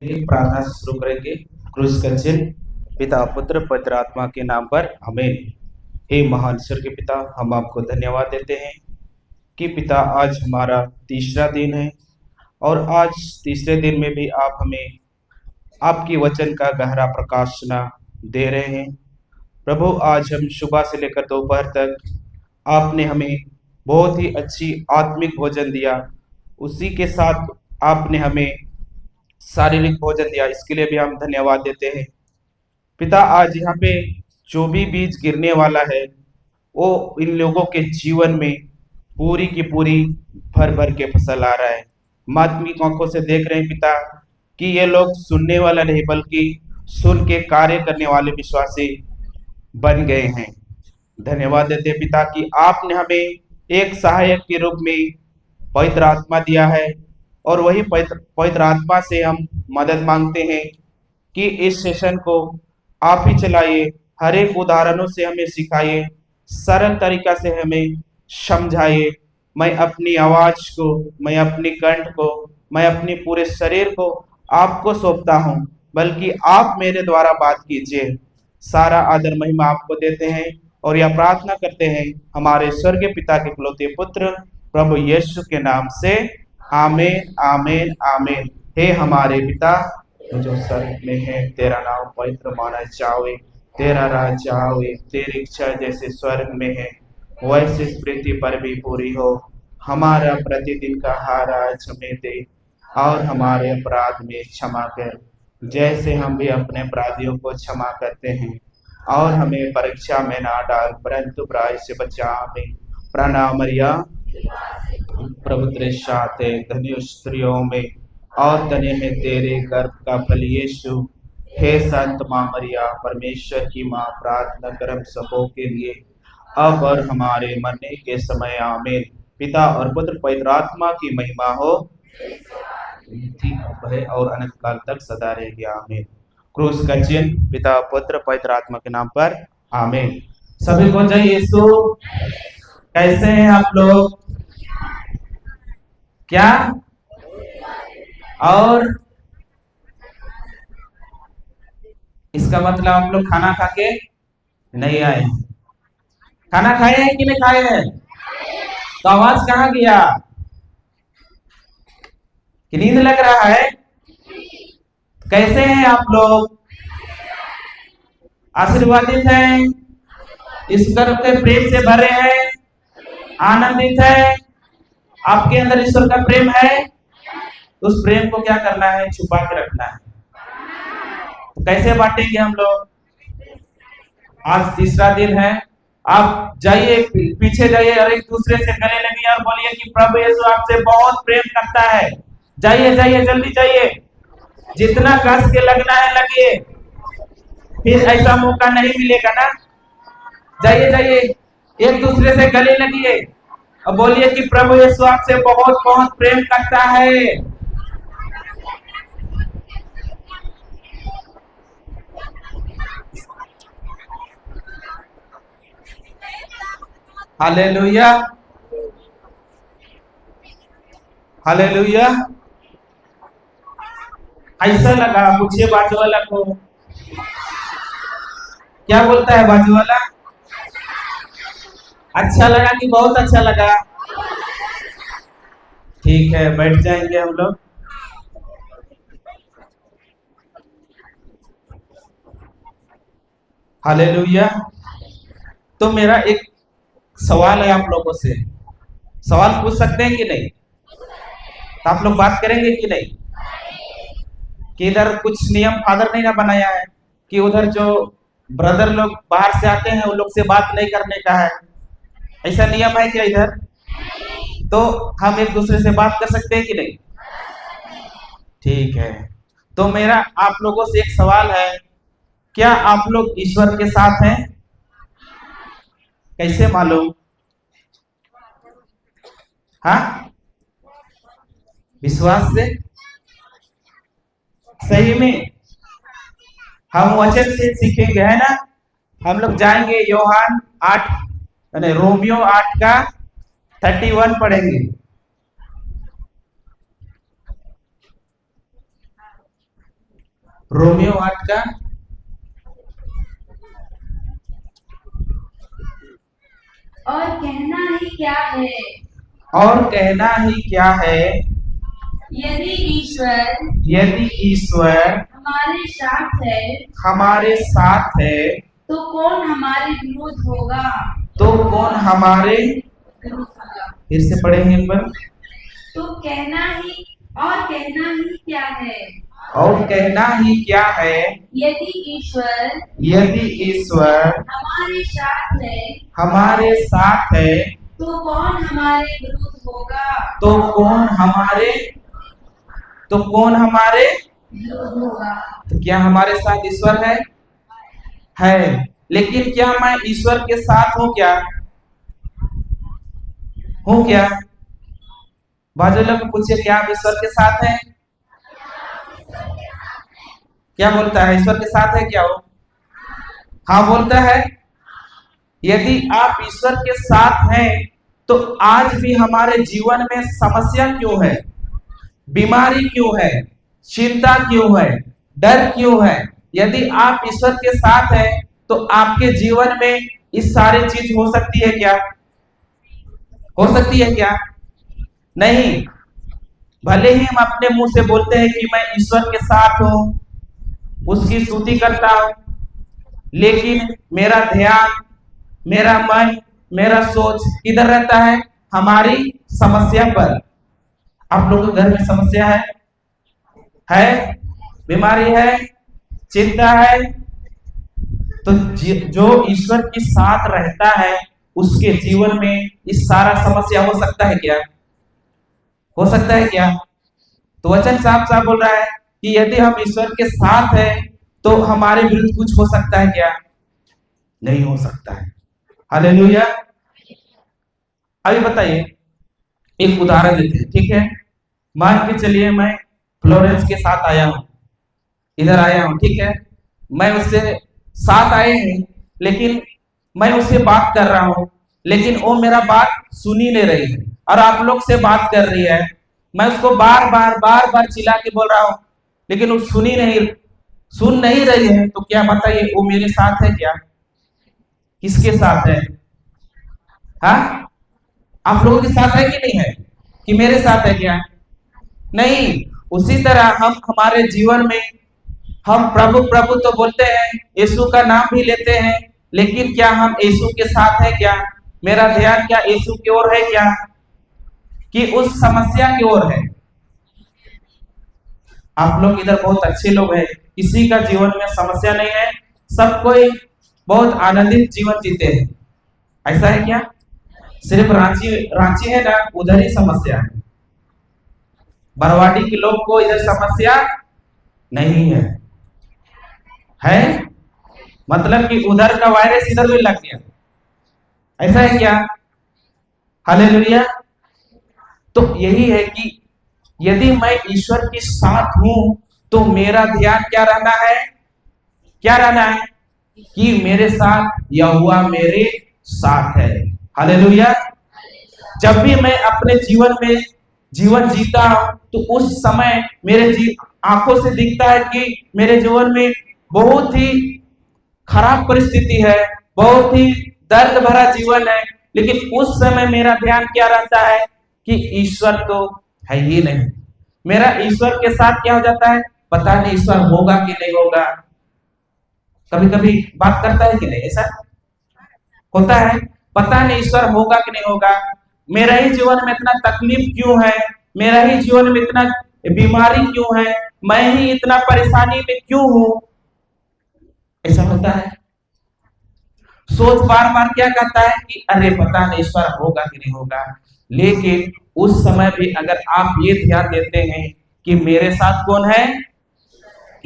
एक प्रार्थना से शुरू करेंगे। क्रूस का चिन्ह। पिता पुत्र पवित्र आत्मा के नाम पर आमीन। हे महान ईश्वर के पिता, हम आपको धन्यवाद देते हैं कि पिता आज हमारा तीसरा दिन है और आज तीसरे दिन में भी आप हमें आपकी वचन का गहरा प्रकाशना दे रहे हैं। प्रभु, आज हम सुबह से लेकर दोपहर तक आपने हमें बहुत ही अच्छी आत्मिक भोजन दिया, उसी के साथ आपने हमें शारीरिक भोजन दिया, इसके लिए भी हम धन्यवाद देते हैं। पिता, आज यहाँ पे जो भी बीज गिरने वाला है वो इन लोगों के जीवन में पूरी की पूरी भर भर के फसल आ रहा है। हम आत्मिक आंखों से देख रहे हैं पिता कि ये लोग सुनने वाला नहीं बल्कि सुन के कार्य करने वाले विश्वासी बन गए हैं। धन्यवाद देते हैं पिता कि आपने हमें एक सहायक के रूप में पवित्र आत्मा दिया है और वही पवित्र आत्मा से हम मदद मांगते हैं कि इस सेशन को आप ही चलाइए, हर एक उदाहरणों से हमें सिखाइए, सरल तरीका से हमें समझाइए। मैं अपनी आवाज को, मैं अपनी कंठ को, मैं अपने पूरे शरीर को आपको सौंपता हूँ, बल्कि आप मेरे द्वारा बात कीजिए। सारा आदर महिमा आपको देते हैं और यह प्रार्थना करते हैं हमारे स्वर्गीय पिता के इकलौते पुत्र प्रभु यीशु के नाम से, आमीन आमीन आमीन। हे हमारे पिता जो स्वर्ग में है, तेरा नाम पवित्र माना जावे, तेरा राज आवे, तेरी इच्छा जैसे स्वर्ग में है वैसे इस पृथ्वी पर भी पूरी हो। हमारा प्रतिदिन का आहार आज हमें दे और हमारे अपराध में क्षमा कर, जैसे हम भी अपने अपराधियों को क्षमा करते हैं, और हमें परीक्षा में ना डाल परंतु बुराई से बचा हमें। प्रणाम मरिया, प्रभु तेरे साथ है, धन्य स्त्रियों में और धन्य है तेरे गर्भ का फल यीशु। हे संत माँ मरिया, परमेश्वर की माँ, प्रार्थना कर हम सबों के लिए अब और हमारे मरने के समय, आमीन। पिता और पुत्र पवित्र आत्मा की महिमा हो, थी अब है और अनंत काल तक सदा रहेगी, आमीन। क्रूस का चिन्ह। पिता पुत्र पवित्र आत्मा के नाम पर, आमीन। सभी को जय यीशु। कैसे हैं आप लोग? क्या? और इसका मतलब आप लोग खाना खा के नहीं आए। खाना खाए हैं कि नहीं खाए हैं? तो आवाज कहाँ गया? कि नींद लग रहा है? कैसे हैं आप लोग? आशीर्वादित हैं? ईश्वर के प्रेम से भरे हैं? आनंदित है? आपके अंदर ईश्वर का प्रेम है? उस प्रेम को क्या करना है? छुपा के रखना है। तो कैसे बांटेंगे हम लोग? आज तीसरा दिन है। आप जाइए, पीछे जाइए और एक दूसरे से गले लगिए और बोलिए कि प्रभु यीशु आपसे बहुत प्रेम करता है। जाइए जाइए, जल्दी जाइए, जितना कस के लगना है लगिए, फिर ऐसा मौका नहीं मिलेगा ना। जाइए जाइए, एक दूसरे से गले लगिए और बोलिए कि प्रभु यीशु आपसे बहुत बहुत प्रेम करता है। Hallelujah hallelujah. ऐसा लगा, पूछिए बाजू वाला को, क्या बोलता है बाजू वाला? अच्छा लगा कि बहुत अच्छा लगा? ठीक है, बैठ जाएंगे हम लोग। हालेलुया। तो मेरा एक सवाल है आप लोगों से। सवाल पूछ सकते हैं कि नहीं? तो आप लोग बात करेंगे कि नहीं? कि इधर कुछ नियम फादर ने ना बनाया है कि उधर जो ब्रदर लोग बाहर से आते हैं उन लोग से बात नहीं करने का है? ऐसा नियम है क्या इधर? तो हम एक दूसरे से बात कर सकते हैं कि नहीं? ठीक है। तो मेरा आप लोगों से एक सवाल है, क्या आप लोग ईश्वर के साथ हैं? कैसे मालूम? हाँ, विश्वास से। सही में हम वचन से सीखेंगे, है ना। हम लोग जाएंगे योहान 8, रोमियो 8 का 31 पढ़ेंगे। रोमियो 8 का और कहना ही क्या है, और कहना ही क्या है, यदि ईश्वर हमारे साथ है तो कौन हमारे विरुद्ध होगा। तो कौन हमारे, विरुद्ध होगा। फिर से पढ़ेंगे एक बार। तो कहना ही क्या है, और कहना ही क्या है, यदि ईश्वर हमारे साथ है तो कौन हमारे विरुद्ध होगा। तो कौन हमारे विरुद्ध होगा। तो क्या हमारे साथ ईश्वर है। लेकिन क्या मैं ईश्वर के साथ हूँ क्या? बाजू लोग पूछिए, क्या आप ईश्वर के साथ हैं? क्या बोलता है, ईश्वर के साथ है क्या वो? हाँ बोलता है। यदि आप ईश्वर के साथ हैं तो आज भी हमारे जीवन में समस्या क्यों है, बीमारी क्यों है, चिंता क्यों है, डर क्यों है? यदि आप ईश्वर के साथ हैं तो आपके जीवन में इस सारी चीज हो सकती है क्या? हो सकती है क्या? नहीं। भले ही हम अपने मुंह से बोलते हैं कि मैं ईश्वर के साथ हूं, उसकी स्तुति करता हूं, लेकिन मेरा ध्यान, मेरा मन, मेरा सोच किधर रहता है? हमारी समस्या पर। आप लोगों के घर में समस्या है, बीमारी है, चिंता है, तो जो ईश्वर के साथ रहता है उसके जीवन में इस सारा समस्या हो सकता है क्या? हो सकता है क्या? तो वचन साफ साफ बोल रहा है कि यदि हम ईश्वर के साथ हैं तो हमारे विरुद्ध कुछ हो सकता है क्या? नहीं हो सकता है। हालेलुया। अभी बताइए, एक उदाहरण देते हैं, ठीक है? मान के चलिए मैं फ्लोरेंस के साथ आया हूं, इधर आया हूं, ठीक है? मैं उससे साथ आए हैं, लेकिन मैं उससे बात कर रहा हूं, लेकिन वो मेरा बात सुन ही नहीं रही है और आप लोग से बात कर रही है। मैं उसको बार बार चिल्ला के बोल रहा हूं, लेकिन वो सुन नहीं रही है। तो क्या बताइए, वो मेरे साथ है क्या? किसके साथ है? हाँ, आप लोगों के साथ है कि नहीं है? कि मेरे साथ है क्या? नहीं। उसी तरह हम हमारे जीवन में हम प्रभु प्रभु तो बोलते हैं, यीशु का नाम भी लेते हैं, लेकिन क्या हम यीशु के साथ है क्या? मेरा ध्यान क्या यीशु की ओर है क्या, कि उस समस्या की ओर है? आप लोग इधर बहुत अच्छे लोग हैं, किसी का जीवन में समस्या नहीं है, सब कोई बहुत आनंदित जीवन जीते हैं। ऐसा है क्या? सिर्फ रांची है ना, उधर ही समस्या है। बरवाडी के लोग को इधर समस्या नहीं है मतलब कि उधर का वायरस इधर भी लग गया। ऐसा है क्या? हालेलुया। तो यही है कि यदि मैं ईश्वर के साथ हूं तो मेरा ध्यान क्या रहना है? क्या रहना है? कि मेरे साथ यहोवा मेरे साथ है। हालेलुया। जब भी मैं अपने जीवन में जीवन जीता हूं तो उस समय मेरे आंखों से दिखता है कि मेरे जीवन में बहुत ही खराब परिस्थिति है, बहुत ही दर्द भरा जीवन है, लेकिन उस समय मेरा ध्यान क्या रहता है? कि ईश्वर तो है ही नहीं। मेरा ईश्वर के साथ क्या हो जाता है? पता नहीं ईश्वर होगा कि नहीं होगा। कभी कभी बात करता है कि नहीं, ऐसा होता है, पता नहीं ईश्वर होगा कि नहीं होगा। मेरा ही जीवन में इतना तकलीफ क्यों है, मेरा ही जीवन में इतना बीमारी क्यों है, मैं ही इतना परेशानी में क्यों हूं? ऐसा होता है। सोच बार बार क्या कहता है कि अरे पता नहीं ईश्वर होगा कि नहीं होगा। लेकिन उस समय भी अगर आप ये ध्यान देते हैं कि मेरे साथ कौन है?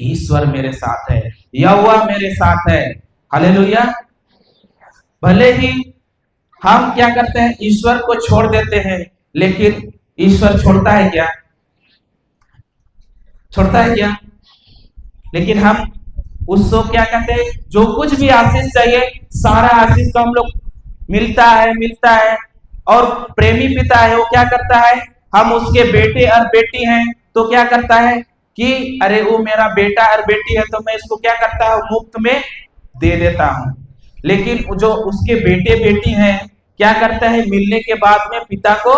ईश्वर मेरे साथ है, यहोवा मेरे साथ है। हालेलुया। भले ही हम क्या करते हैं, ईश्वर को छोड़ देते हैं, लेकिन ईश्वर छोड़ता है क्या? छोड़ता है क्या? लेकिन हम उसको क्या कहते हैं, जो कुछ भी आशीष चाहिए सारा आशीष तो हम लोग मिलता है। और प्रेमी पिता है, वो क्या करता है, हम उसके बेटे और बेटी हैं, तो क्या करता है? कि अरे वो मेरा बेटा और बेटी है तो मैं इसको क्या करता हूँ, मुफ्त में दे देता हूँ। लेकिन जो उसके बेटे बेटी हैं क्या करता है, मिलने के बाद में पिता को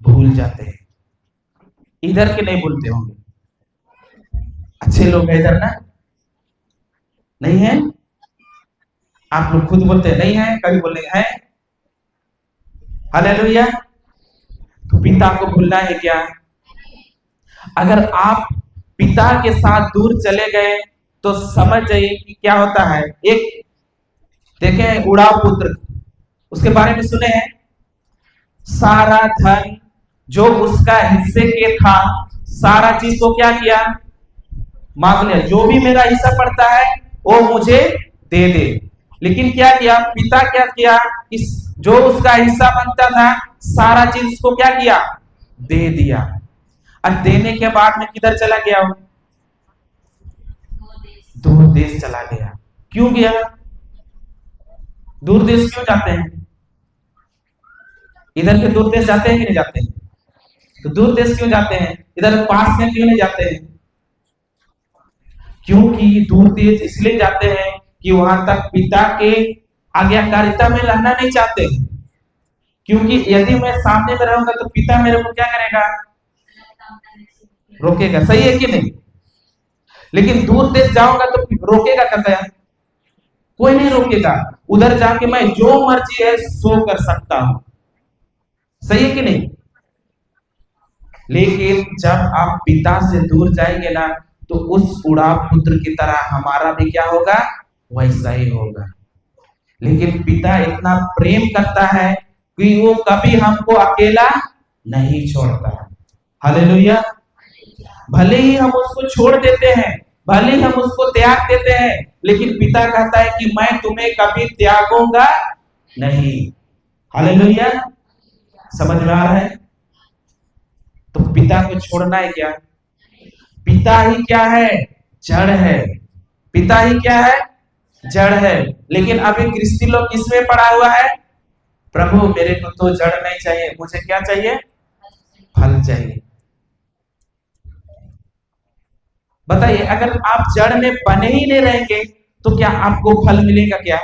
भूल जाते हैं। इधर के नहीं भूलते होंगे, अच्छे लोग हैं इधर ना, नहीं है? आप लोग खुद बोलते हैं नहीं है, कभी बोलेंगे है। हालेलुया। तो पिता को भूलना है क्या? अगर आप पिता के साथ दूर चले गए तो समझ जाइए कि क्या होता है। एक देखें उड़ाव पुत्र, उसके बारे में सुने हैं। सारा धन जो उसका हिस्से के था, सारा चीज को क्या किया, मांग लिया। जो भी मेरा हिस्सा पड़ता है वो मुझे दे दे। लेकिन क्या किया पिता, क्या किया, इस जो उसका हिस्सा बनता था सारा चीज उसको क्या किया, दे दिया। और देने के बाद में किधर चला गया वो, दूर देश चला गया। क्यों गया? दूर देश क्यों जाते हैं? इधर के दूर देश जाते हैं कि नहीं जाते हैं? तो दूर देश क्यों जाते हैं, इधर पास में क्यों नहीं जाते हैं? क्योंकि दूर देश इसलिए जाते हैं कि वहां तक पिता के आज्ञाकारिता में रहना नहीं चाहते। क्योंकि यदि मैं सामने में रहूंगा तो पिता मेरे को क्या करेगा, रोकेगा। सही है कि नहीं? लेकिन दूर देश जाऊंगा तो रोकेगा कहता है, कोई नहीं रोकेगा। उधर जाके मैं जो मर्जी है सो कर सकता हूं। सही है कि नहीं? लेकिन जब आप पिता से दूर जाएंगे ना तो उस उड़ाव पुत्र की तरह हमारा भी क्या होगा, वैसा ही होगा। लेकिन पिता इतना प्रेम करता है कि वो कभी हमको अकेला नहीं छोड़ता है। हालेलुया। भले ही हम उसको छोड़ देते हैं, भले ही हम उसको त्याग देते हैं, लेकिन पिता कहता है कि मैं तुम्हें कभी त्यागूंगा नहीं। हालेलुया। समझ में आ रहा है? तो पिता को छोड़ना है क्या? पिता ही क्या है, जड़ है। पिता ही क्या है, जड़ है। लेकिन अभी क्रिस्ती लोग किसमें पड़ा हुआ है, प्रभु मेरे को तो जड़ नहीं चाहिए, मुझे क्या चाहिए, फल चाहिए। बताइए अगर आप जड़ में बने ही नहीं रहेंगे तो क्या आपको फल मिलेगा? क्या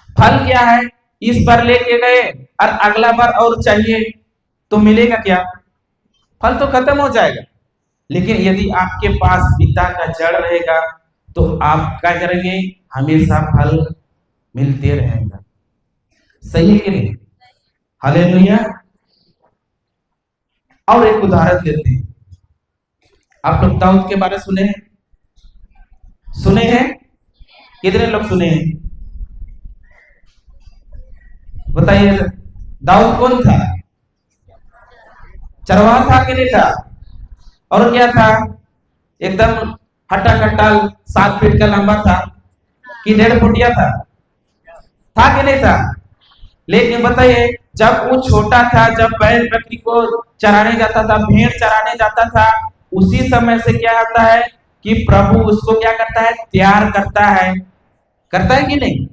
फल क्या है, इस बार लेके गए और अगला बार और चाहिए तो मिलेगा क्या? फल तो खत्म हो जाएगा। लेकिन यदि आपके पास पिता का जड़ रहेगा तो आप क्या करेंगे, हमेशा फल मिलते रहेगा। सही है कि नहीं? हालेलुया। और एक उदाहरण देते हैं। आप लोग दाऊद के बारे सुने हैं? सुने हैं? कितने लोग सुने हैं? बताइए दाऊद कौन था? चरवाहा था कि नहीं था? और क्या था? एकदम हट्टा कट्टा 7 फीट का लंबा था कि 1.5 फुटिया था? था कि नहीं था? लेकिन बताइए जब वो छोटा था, जब बैल बकरी को चराने जाता था, भेड़ चराने जाता था, उसी समय से क्या होता है कि प्रभु उसको क्या करता है, तैयार करता है कि नहीं?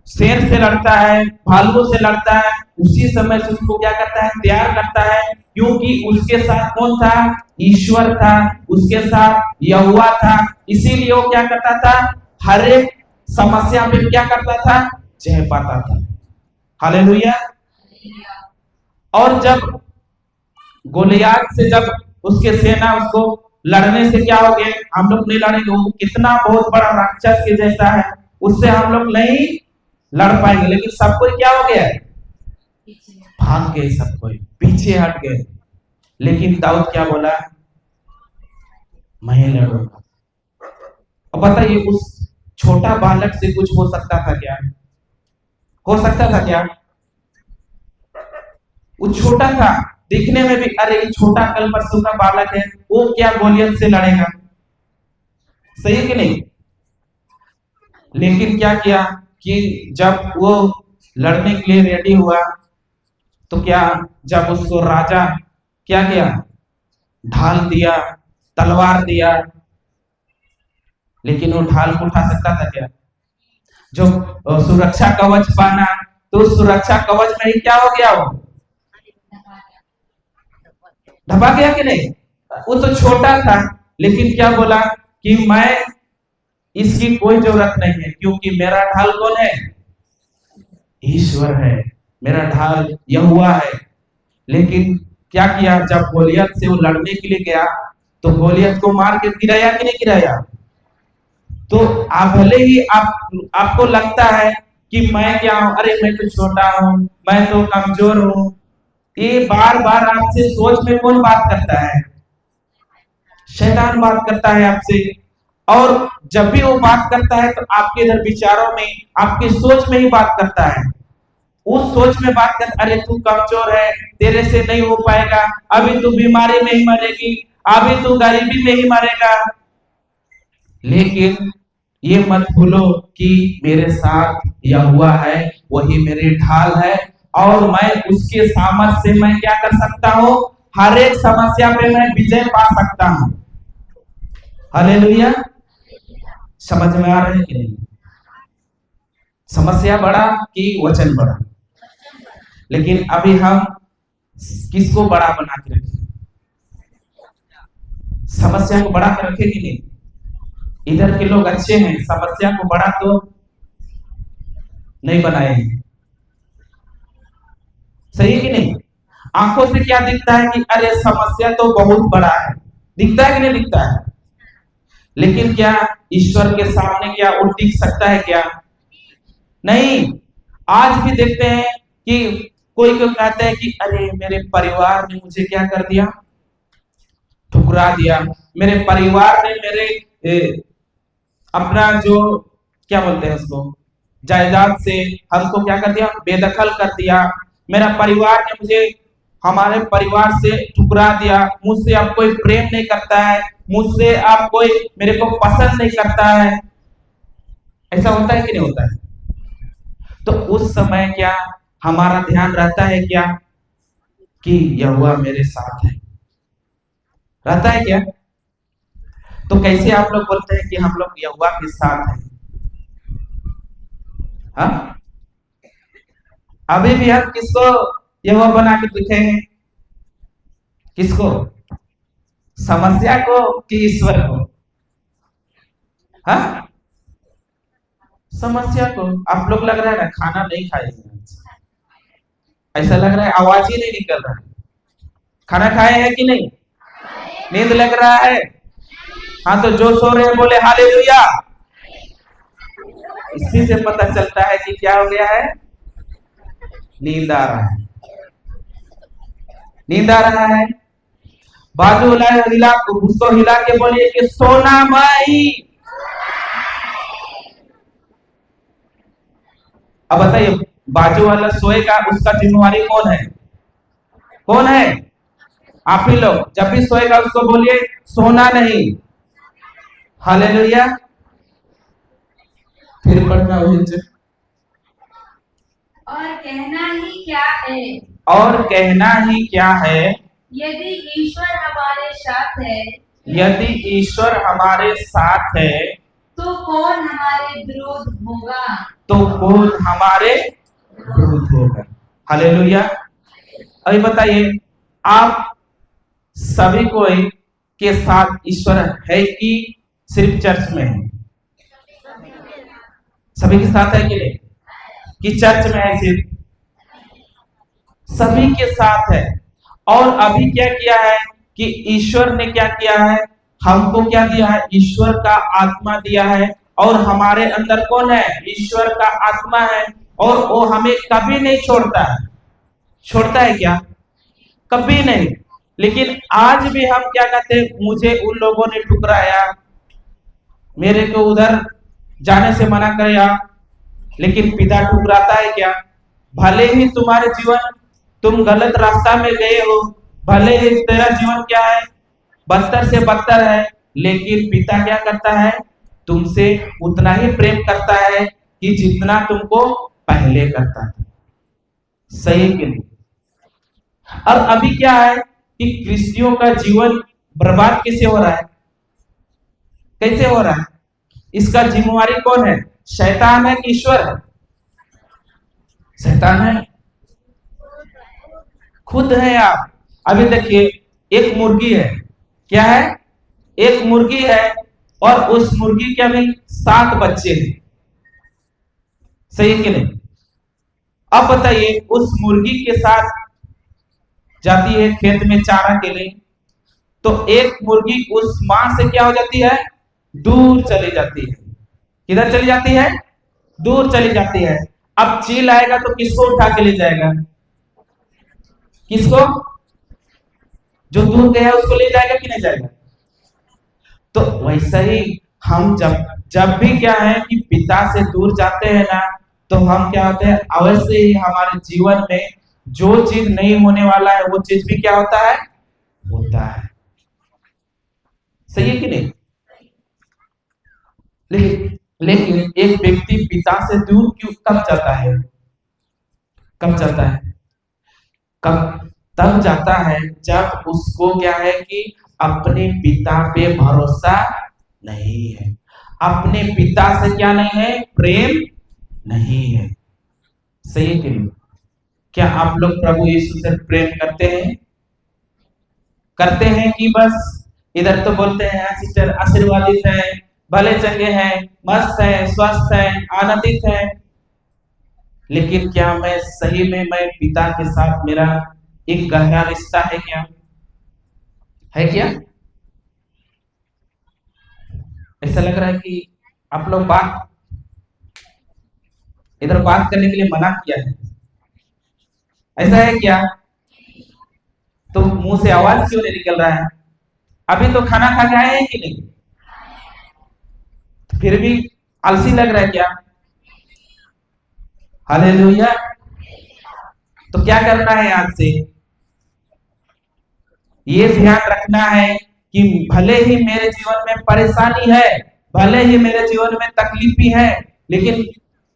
शेर से लड़ता है, भालुओं से लड़ता है, उसी समय से उसको क्या करता है, तैयार करता है। क्योंकि उसके साथ कौन था, ईश्वर था, उसके साथ यहोवा था। इसीलिए वो क्या करता था, हर एक समस्या में क्या करता था, जय पाता था। हालेलुया। और जब गोलियत से जब उसके सेना उसको लड़ने से क्या हो गया, हम लोग नहीं लड़ेंगे, वो कितना बहुत बड़ा राक्षस के जैसा है, उससे हम लोग नहीं लड़ पाएंगे। लेकिन सब कोई क्या हो गया, भाग गए, सब कोई पीछे हट गए। लेकिन दाऊद क्या बोला, मैं लड़ूंगा। और बताइए उस छोटा बालक से कुछ हो सकता था क्या? हो सकता था क्या? वो छोटा था दिखने में भी, अरे ये छोटा कल परसों का बालक है, वो क्या गोलियत से लड़ेगा? सही है कि नहीं? लेकिन क्या किया कि जब वो लड़ने के लिए रेडी हुआ तो क्या, जब उसको राजा क्या किया, ढाल दिया, तलवार दिया, लेकिन वो ढाल को उठा सकता था क्या? जो सुरक्षा कवच पाना, तो सुरक्षा कवच में ही क्या हो गया, वो ढपा गया कि नहीं? वो तो छोटा था, लेकिन क्या बोला कि मैं इसकी कोई जरूरत नहीं है, क्योंकि मेरा ढाल कौन है? ईश्वर है, मेरा ढाल यहोवा है। लेकिन क्या किया, जब गोलियत से वो लड़ने के लिए गया तो गोलियत को मार के गिराया कि नहीं गिराया? तो आप भले ही आपको लगता है कि मैं क्या हूं, अरे मैं तो छोटा हूं, मैं तो कमजोर हूं, ये बार बार आपसे सोच में कौन बात करता है? शैतान बात करता है आपसे। और जब भी वो बात करता है तो आपके इधर विचारों में, आपके सोच में ही बात करता है। उस सोच में बात कर, अरे तू कमजोर है, तेरे से नहीं हो पाएगा, अभी तू बीमारी में ही मरेगी, अभी तू गरीबी में ही मरेगा। लेकिन ये मत भूलो कि मेरे साथ यहोवा है, वही मेरी ढाल है, और मैं उसके सामर्थ्य से मैं क्या कर सकता हूँ? हर एक समस्या पे मैं विजय पा सकता हूँ। हालेलुया। समझ में आ रहा है कि नहीं? समस्या बड़ा कि वचन बड़ा? लेकिन अभी हम किसको बड़ा बना के रखें? समस्या को बड़ा कर रखे कि नहीं? इधर के लोग अच्छे हैं, समस्या को बड़ा तो नहीं बनाए हैं। सही है कि नहीं? आंखों से क्या दिखता है कि अरे समस्या तो बहुत बड़ा है, दिखता है कि नहीं दिखता है? लेकिन क्या ईश्वर के सामने क्या वो टिक सकता है क्या? नहीं। आज भी देखते हैं कि कोई को कहता है कि अरे मेरे परिवार ने मुझे क्या कर दिया? ठुकरा दिया। मेरे परिवार ने मेरे अपना जो क्या बोलते हैं उसको, जायदाद से हमको क्या कर दिया? बेदखल कर दिया। मेरा परिवार ने मुझे, हमारे परिवार से ठुकरा दिया। मुझसे अब कोई प्रेम नहीं करता है, मुझसे अब कोई मेरे को पसंद नहीं करता है। ऐसा होता है कि नहीं होता है? तो उस समय क्या हमारा ध्यान रहता है क्या कि यहोवा मेरे साथ है? रहता है क्या? तो कैसे आप लोग बोलते हैं कि हम लोग यहोवा के साथ हैं? हाँ, अभी भी हम किसको यहोवा बना के दिखे हैं? किसको? समस्या को कि ईश्वर को? हाँ, समस्या को। आप लोग लग रहा है ना खाना नहीं खाएंगे, ऐसा लग रहा है, आवाज ही नहीं निकल रहा है। खाना खाए हैं कि नहीं? नींद लग रहा है? हाँ, तो जो सो रहे हैं बोले हालेलुया। इसी से पता चलता है कि क्या हो गया है? नींद आ रहा है। नींद आ रहा है। बाजू हिला, उसको हिला के बोलिए कि सोना माई। अब बताइए, बाजू वाला सोएगा, उसका जिम्मेवारी कौन है? कौन है? आप ही लोग। जब भी सोएगा उसको बोलिए सोना नहीं। हालेलुया। फिर पढ़ना वही। और कहना ही क्या है? और कहना ही क्या है? यदि ईश्वर हमारे साथ है, यदि ईश्वर हमारे साथ है, तो कौन हमारे विरोध होगा? तो कौन हमारे विरुद्ध होगा? हालेलुया। अभी बताइए, आप सभी कोई के साथ ईश्वर है कि सिर्फ चर्च में है? सभी के साथ है कि नहीं? कि चर्च में है सिर्फ? सभी के साथ है। और अभी क्या किया है कि ईश्वर ने क्या किया है? हमको क्या दिया है? ईश्वर का आत्मा दिया है। और हमारे अंदर कौन है? ईश्वर का आत्मा है। और वो हमें कभी नहीं छोड़ता है। छोड़ता है क्या? कभी नहीं। लेकिन आज भी हम क्या कहते हैं? मुझे उन लोगों ने ठुकराया, मेरे को उधर जाने से मना किया। लेकिन पिता ठुकराता है क्या? भले ही तुम्हारे जीवन, तुम गलत रास्ता में गए हो, भले ही तेरा जीवन क्या है? बदतर से बदतर है, लेकिन पिता क्या करता है? तुमसे उतना ही प्रेम करता है कि जितना तुमको पहले करता था। सही कि नहीं? और अभी क्या है कि क्रिस्टियों का जीवन बर्बाद कैसे हो रहा है? कैसे हो रहा है? इसका जिम्मेवारी कौन है? शैतान है कि ईश्वर है? शैतान है, खुद है। आप अभी देखिए, एक मुर्गी है, क्या है? एक मुर्गी है और उस मुर्गी के भी 7 बच्चे हैं। सही है कि नहीं? अब बताइए, उस मुर्गी के साथ जाती है खेत में चारा के लिए, तो एक मुर्गी उस मां से क्या हो जाती है? दूर चली जाती है। किधर चली जाती है? दूर चली जाती है। अब चील आएगा तो किसको उठा के ले जाएगा? किसको? जो दूर गया है उसको ले जाएगा कि नहीं जाएगा? तो वैसा ही हम जब जब भी क्या है कि पिता से दूर जाते हैं ना, तो हम क्या होते हैं, अवश्य ही हमारे जीवन में जो चीज नहीं होने वाला है वो चीज भी क्या होता है? होता है। सही है कि नहीं? लेकिन एक व्यक्ति पिता से दूर क्यों कब जाता है? कब जाता है? कब? तब जाता है जब उसको क्या है कि अपने पिता पे भरोसा नहीं है, अपने पिता से क्या नहीं है? प्रेम नहीं है। सही है कि नहीं? क्या आप लोग प्रभु यीशु से प्रेम करते हैं? करते हैं कि बस इधर तो बोलते हैं सिस्टर आशीर्वादित है, भले चंगे हैं, मस्त है, स्वस्थ है, आनंदित है, लेकिन क्या मैं सही में मैं पिता के साथ मेरा एक गहरा रिश्ता है क्या? है क्या? ऐसा लग रहा है कि आप लोग बात इधर बात करने के लिए मना किया है। ऐसा है क्या? तो मुंह से आवाज क्यों नहीं निकल रहा है? अभी तो खाना खा के आए हैं कि नहीं? फिर भी आलसी लग रहा है क्या? हालेलुया। तो क्या करना है आज से? ये ध्यान रखना है कि भले ही मेरे जीवन में परेशानी है, भले ही मेरे जीवन में तकलीफी है, लेकिन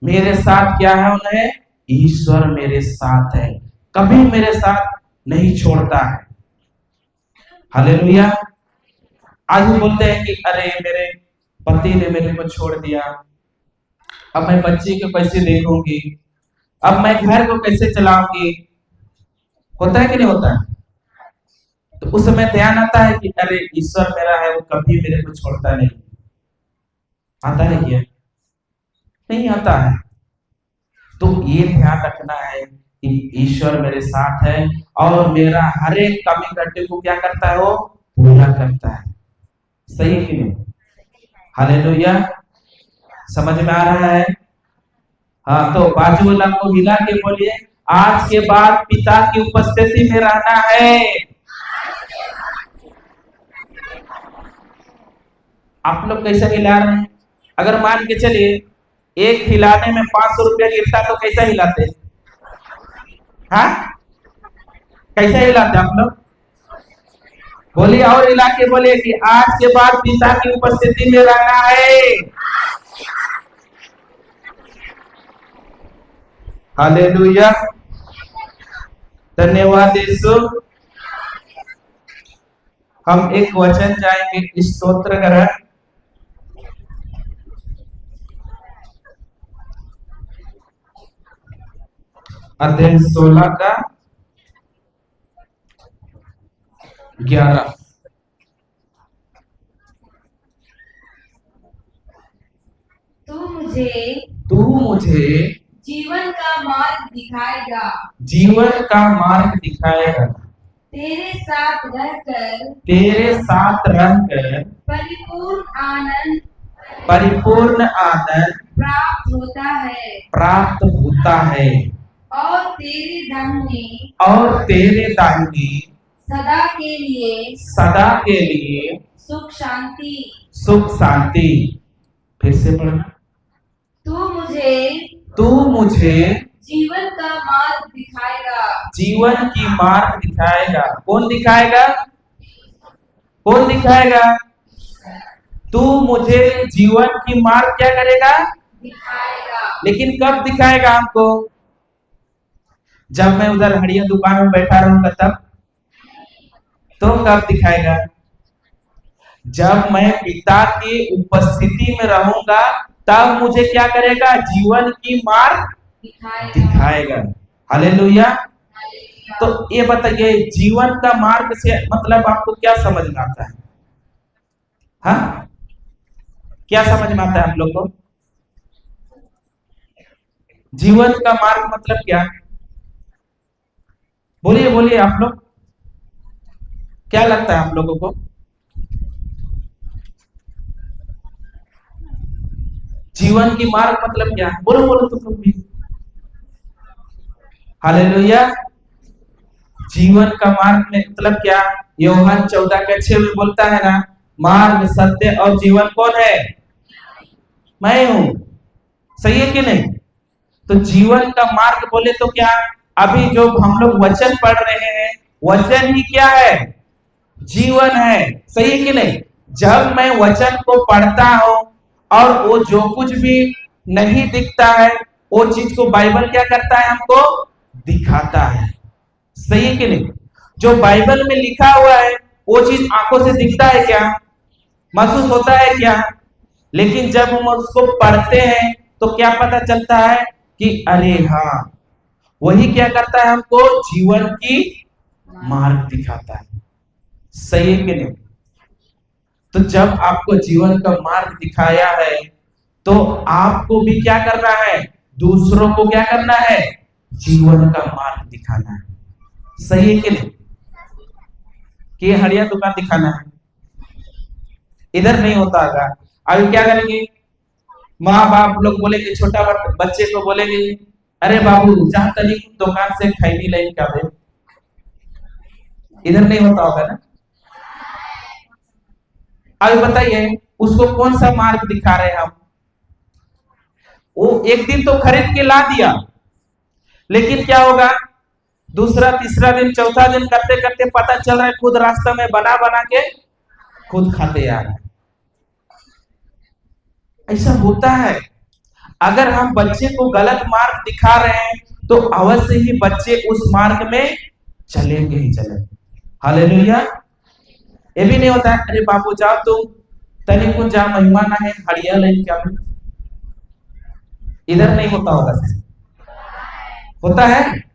मेरे साथ क्या है? उन्हें ईश्वर मेरे साथ है, कभी मेरे साथ नहीं छोड़ता है। हालेलुया। आज हम बोलते हैं कि अरे मेरे पति ने मेरे को छोड़ दिया, अब मैं बच्ची को कैसे देखूंगी, अब मैं घर को कैसे चलाऊंगी। होता है कि नहीं होता है? तो उस समय ध्यान आता है कि अरे ईश्वर मेरा है, वो कभी मेरे को छोड़ता नहीं। आता है क्या? नहीं आता है। तो ये ध्यान रखना है कि ईश्वर मेरे साथ है और मेरा हर एक कमी घटे को क्या करता है? वो पूरा करता है। सही है कि नहीं? हालेलुया। समझ में आ रहा है? हाँ, तो बाजू वाला को हिला के बोलिए, आज के बाद पिता की उपस्थिति में रहना है। आप लोग कैसा हिला रहे हैं? अगर मान के चलिए एक हिलाने में 500 रुपया गिरता तो कैसा हिलाते? हाँ, कैसा हिलाते आप लोग? बोलिए और हिला के बोलिए कि आज के बाद पिता की उपस्थिति में रहना है। हालेलुया। धन्यवाद यीशु। हम एक वचन जाएंगे स्तोत्र ग्रहण, अध्याय 16 का 11। तू मुझे जीवन का मार्ग दिखाएगा, जीवन का मार्ग दिखाएगा, तेरे साथ रहकर परिपूर्ण आनंद प्राप्त होता है और तेरे दाहिने सदा के लिए सुख शांति। फिर से पढ़ना। तू मुझे जीवन का मार्ग दिखाएगा, जीवन की मार्ग दिखाएगा। कौन दिखाएगा? कौन दिखाएगा? तू मुझे जीवन की मार्ग क्या करेगा? दिखाएगा। लेकिन कब दिखाएगा हमको? जब मैं उधर हड़िया दुकान में बैठा रहूंगा तब? तो कब दिखाएगा? जब मैं पिता की उपस्थिति में रहूंगा तब मुझे क्या करेगा? जीवन की मार्ग दिखाएगा। हालेलुया। तो ये बताइए जीवन का मार्ग से मतलब आपको क्या समझ में आता है? हाँ, क्या समझ में आता है आप लोग को? जीवन का मार्ग मतलब क्या? बोलिए बोलिए आप लोग, क्या लगता है आप लोगों को? जीवन की मार्ग मतलब क्या? बोलो बोलो तुम लोग भी। हालेलुया। जीवन का मार्ग में मतलब क्या? यूहन्ना 14:6 में बोलता है ना, मार्ग सत्य और जीवन कौन है? मैं हूं। सही है कि नहीं? तो जीवन का मार्ग बोले तो क्या? अभी जो हम लोग वचन पढ़ रहे हैं, वचन ही क्या है? जीवन है। सही है कि नहीं? जब मैं वचन को पढ़ता हूं और वो जो कुछ भी नहीं दिखता है, वो चीज को बाइबल क्या करता है? हमको दिखाता है। सही है कि नहीं? जो बाइबल में लिखा हुआ है वो चीज आंखों से दिखता है क्या? महसूस होता है क्या? लेकिन जब हम उसको पढ़ते हैं तो क्या पता चलता है कि अरे हाँ, वही क्या करता है? हमको जीवन की मार्ग दिखाता है। सही है कि नहीं? तो जब आपको जीवन का मार्ग दिखाया है तो आपको भी क्या करना है? दूसरों को क्या करना है? जीवन का मार्ग दिखाना है। सही है कि नहीं? कि हरिया दुकान दिखाना है, इधर नहीं होता होगा। अभी क्या करेंगे? माँ बाप लोग बोलेंगे, छोटा बच्चे को बोलेंगे, अरे बाबू जा तनी दुकान से खैनी लेके क्या दे। इधर नहीं होता होगा ना? अभी बताइए, उसको कौन सा मार्ग दिखा रहे हैं हम? वो एक दिन तो खरीद के ला दिया, लेकिन क्या होगा? दूसरा तीसरा दिन चौथा दिन करते करते पता चल रहा है खुद रास्ता में बना बना के खुद खाते आ रहे हैं। ऐसा होता है। अगर हम बच्चे को गलत मार्ग दिखा रहे हैं तो अवश्य ही बच्चे उस मार्ग में चलेंगे ही चलेंगे। हालेलुया। ये भी नहीं होता है, अरे बाबू जाओ तुम तनिक कुछ जा मेहमान है हड़िया लेन क्या? इधर नहीं होता होगा। होता है?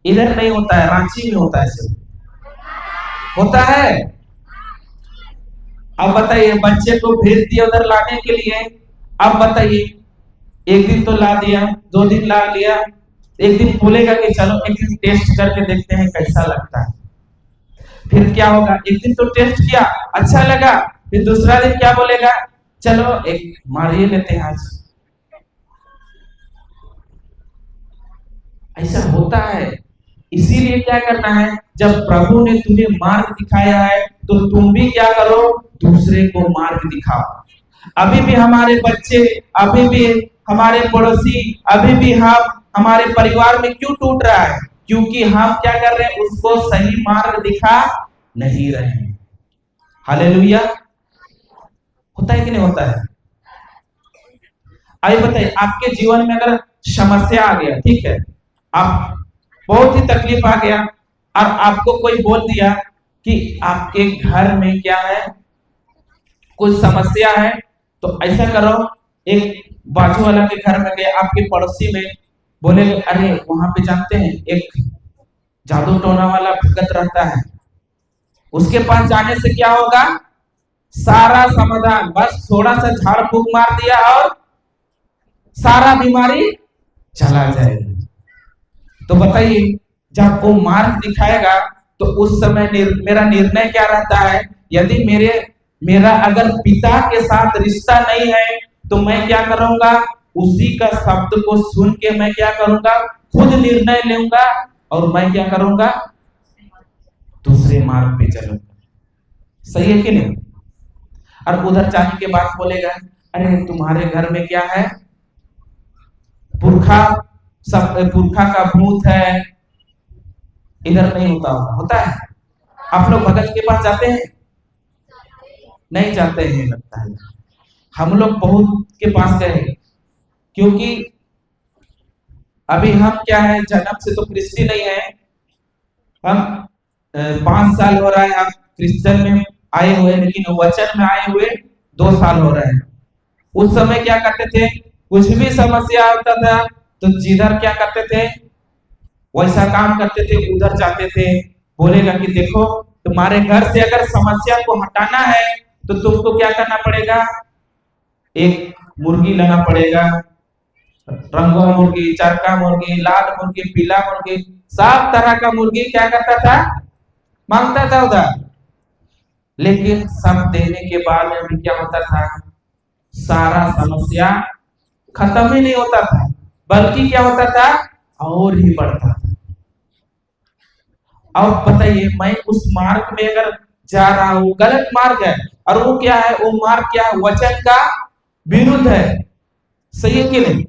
इधर नहीं होता है, रांची में होता है सिर्फ। होता है। अब बताइए, बच्चे को भेज दिया उधर लाने के लिए। अब बताइए, एक दिन तो ला दिया, 2 दिन ला लिया, एक दिन बोलेगा कि चलो एक दिन टेस्ट करके देखते हैं कैसा लगता है। फिर क्या होगा? एक दिन तो टेस्ट किया, अच्छा लगा, फिर दूसरा दिन क्या बोलेगा? चलो एक मारिए लेते हैं आज। ऐसा होता है। इसीलिए क्या करना है? जब प्रभु ने तुम्हें मार्ग दिखाया है तो तुम भी क्या करो? दूसरे को मार्ग दिखाओ। अभी भी हमारे बच्चे, अभी भी हमारे पड़ोसी, अभी भी हम हमारे परिवार में क्यों टूट रहा है? क्योंकि हम क्या कर रहे हैं? उसको सही मार्ग दिखा नहीं रहे हैं। हालेलुया। होता है कि नहीं होता है? आइए बताइए, आपके जीवन में अगर समस्या आ गया, ठीक है, आप बहुत ही तकलीफ आ गया और आपको कोई बोल दिया कि आपके घर में क्या है, कुछ समस्या है, तो ऐसा करो, एक बाजू वाला के घर में गए, आपके पड़ोसी में बोले, अरे वहां पे जानते हैं एक जादू टोना वाला भगत रहता है, उसके पास जाने से क्या होगा? सारा समाधान, बस थोड़ा सा झाड़ फूक मार दिया और सारा बीमारी चला जाएगा। तो बताइए, जब वो मार्ग दिखाएगा तो उस समय मेरा निर्णय क्या रहता है? यदि मेरा अगर पिता के साथ रिश्ता नहीं है तो मैं क्या करूंगा? उसी का शब्द को सुन के मैं क्या करूंगा? खुद निर्णय लूंगा और मैं क्या करूंगा? दूसरे मार्ग पे चलूंगा। सही है कि नहीं? और उधर जाने के बाद बोलेगा, अरे तुम्हारे घर में क्या है? पुरखा, सब पुरखा का भूत है। इधर नहीं होता होता है? आप लोग भगत के पास जाते हैं? नहीं जाते हैं लगता है। हम लोग बहुत के पास गए, क्योंकि अभी हम क्या है, जन्म से तो क्रिश्चियन नहीं है। हम 5 साल हो रहा है हम क्रिश्चियन में आए हुए, लेकिन वचन में आए हुए 2 साल हो रहे हैं। उस समय क्या करते थे? कुछ भी समस्या होता था तो जिधर क्या करते थे वैसा काम करते थे, उधर जाते थे। बोलेगा कि देखो तुम्हारे घर से अगर समस्या को हटाना है तो तुमको क्या करना पड़ेगा? एक मुर्गी लाना पड़ेगा, रंगवा मुर्गी, चरका मुर्गी, लाल मुर्गी, पीला मुर्गी, सब तरह का मुर्गी क्या करता था? मांगता था उधर। लेकिन सब देने के बाद में भी क्या होता था? सारा समस्या खत्म ही नहीं होता था, बल्कि क्या होता था? और ही बढ़ता था। और बताइए, मैं उस मार्ग में अगर जा रहा हूं, गलत मार्ग है, और वो क्या है? वो मार्ग क्या है? वचन का विरुद्ध है, सही है कि नहीं?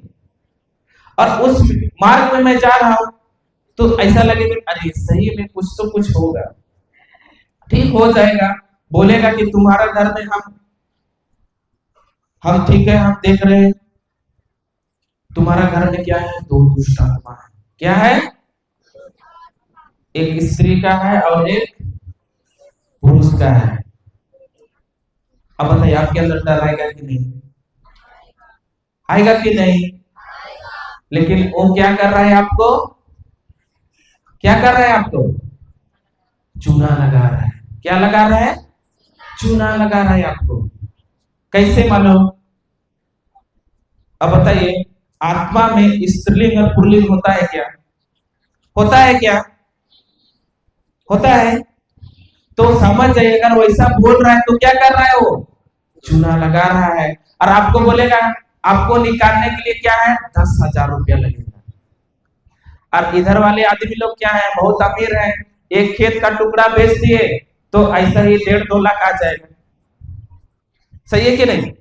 और उस मार्ग में मैं जा रहा हूं तो ऐसा लगेगा अरे सही में कुछ तो कुछ होगा, ठीक हो जाएगा। बोलेगा कि तुम्हारा घर में हम ठीक है, हम देख रहे हैं तुम्हारा घर में क्या है? 2 दुष्ट आत्मा है। क्या है? एक स्त्री का है और एक पुरुष का है। अब बताइए, आपके अंदर डर आएगा कि नहीं? आएगा कि नहीं? लेकिन वो क्या कर रहा है आपको? क्या कर रहा है आपको? चूना लगा रहा है। क्या लगा रहा है? चूना लगा रहा है आपको। कैसे मालूम? अब बताइए, आत्मा में स्त्रीलिंग और पुल्लिंग होता है क्या? होता है क्या? होता है। तो समझ जाइए, अगर वैसा बोल रहा है तो क्या कर रहा है? वो चूना लगा रहा है। और आपको बोलेगा आपको निकालने के लिए क्या है? 10,000 रुपया लगेगा। और इधर वाले आदमी लोग क्या है? बहुत अमीर है, एक खेत का टुकड़ा बेच दिए तो ऐसा ही 1.5-2 लाख आ जाएगा। सही है कि नहीं?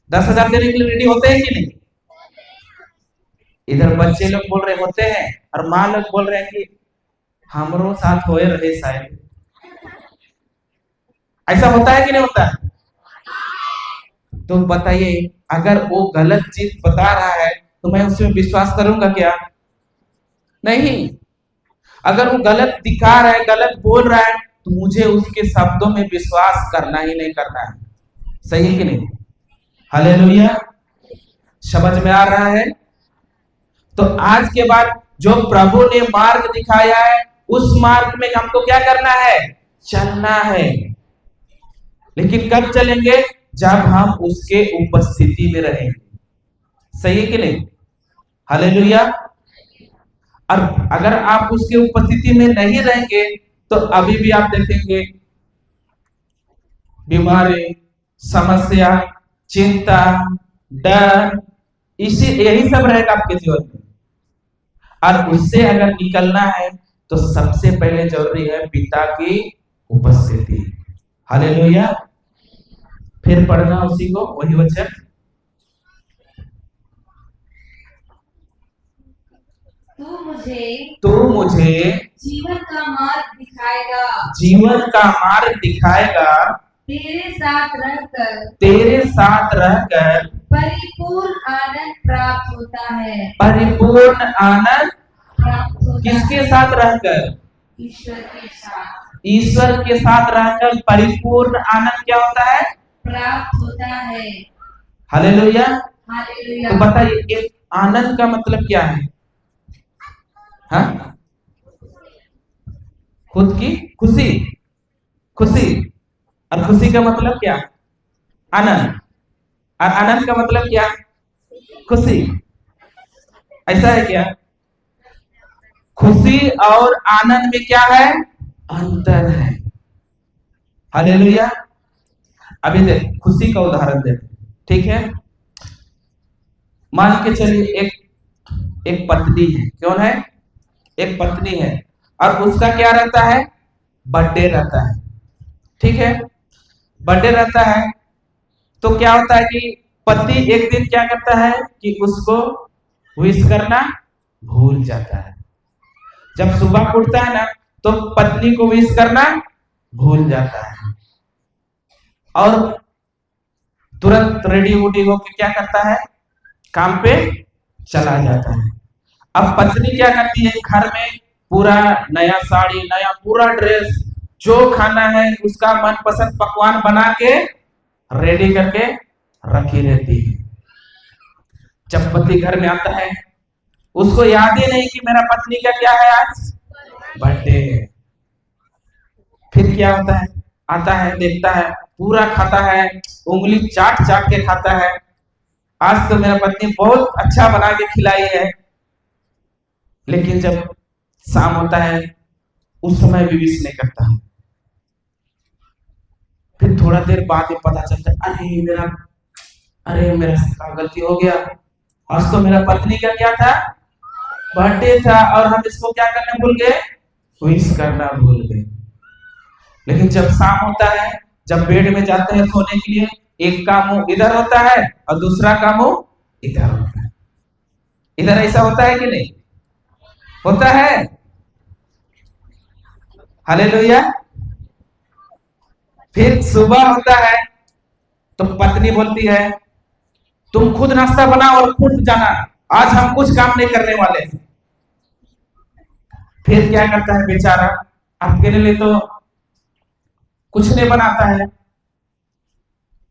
10,000 देने के लिए रेडी होते हैं कि नहीं? इधर बच्चे लोग बोल रहे होते हैं और माँ लोग बोल रहे हैं कि हमरो साथ होए रहे शायद। ऐसा होता है कि नहीं होता है? तो बताइए, अगर वो गलत चीज बता रहा है तो मैं उसमें विश्वास करूंगा क्या? नहीं। अगर वो गलत दिखा रहा है, गलत बोल रहा है, तो मुझे उसके शब्दों में विश्वास करना ही नहीं करना है। सही है कि नहीं? हालेलुया। समझ में आ रहा है? तो आज के बाद जो प्रभु ने मार्ग दिखाया है, उस मार्ग में हमको क्या करना है? चलना है। लेकिन कब चलेंगे? जब हम उसके उपस्थिति में रहेंगे। सही है कि नहीं? हालेलुया। और अगर आप उसके उपस्थिति में नहीं रहेंगे तो अभी भी आप देखेंगे बीमारी, समस्या, चिंता, डर, यही सब रहेगा आपके जीवन में। और उससे अगर निकलना है तो सबसे पहले जरूरी है पिता की उपस्थिति। हालेलुया। फिर पढ़ना उसी को, वही वचन। तू मुझे जीवन का मार्ग दिखाएगा। तेरे साथ रहकर परिपूर्ण आनंद प्राप्त होता है। परिपूर्ण आनंद किसके साथ रहकर? ईश्वर के साथ। ईश्वर के साथ रहकर परिपूर्ण आनंद क्या होता है? प्राप्त होता है। हालेलुया। हालेलुया। तो बताइए, एक आनंद का मतलब क्या है? हाँ? खुद की खुशी। खुशी और खुशी का मतलब क्या? आनंद। और आनंद का मतलब क्या? खुशी। ऐसा है क्या? खुशी और आनंद में क्या है? अंतर है। हालेलुया। अभी देख, खुशी का उदाहरण दे, ठीक है? मान के चलिए एक पत्नी है। कौन है? एक पत्नी है और उसका क्या रहता है? बर्थडे रहता है, ठीक है? बर्थडे रहता है तो क्या होता है कि पति एक दिन क्या करता है कि उसको विश करना भूल जाता है। जब सुबह उठता है ना तो पत्नी को विश करना भूल जाता है और तुरंत रेडी वूडी होकर क्या करता है? काम पे चला जाता है। अब पत्नी क्या करती है? घर में पूरा नया साड़ी, नया पूरा ड्रेस, जो खाना है उसका मनपसंद पकवान बना के रेडी करके रखी रहती है। जब पति घर में आता है उसको याद ही नहीं कि मेरा पत्नी का क्या है? आज बर्थडे है। फिर क्या होता है, आता है, देखता है, पूरा खाता है, उंगली चाट चाट के खाता है, आज तो मेरा पत्नी बहुत अच्छा बना के खिलाई है। लेकिन जब शाम होता है उस समय भी विश नहीं करता है। फिर थोड़ा देर बाद ये पता चलता है, अरे मेरा से क्या गलती हो गया, आज तो मेरा पत्नी का क्या था, बर्थडे था, और हम इसको क्या करना भूल गए, विश करना भूल गए। लेकिन जब शाम होता है, जब बेड में जाते हैं सोने के लिए, एक का मुंह इधर होता है और दूसरा का मुंह इधर होता है। इधर ऐसा होता है कि नहीं होता है? हालेलुया। फिर सुबह होता है तो पत्नी बोलती है, तुम खुद नाश्ता बनाओ और खुद जाना, आज हम कुछ काम नहीं करने वाले। फिर क्या करता है बेचारा, अकेले लिए तो कुछ नहीं बनाता है,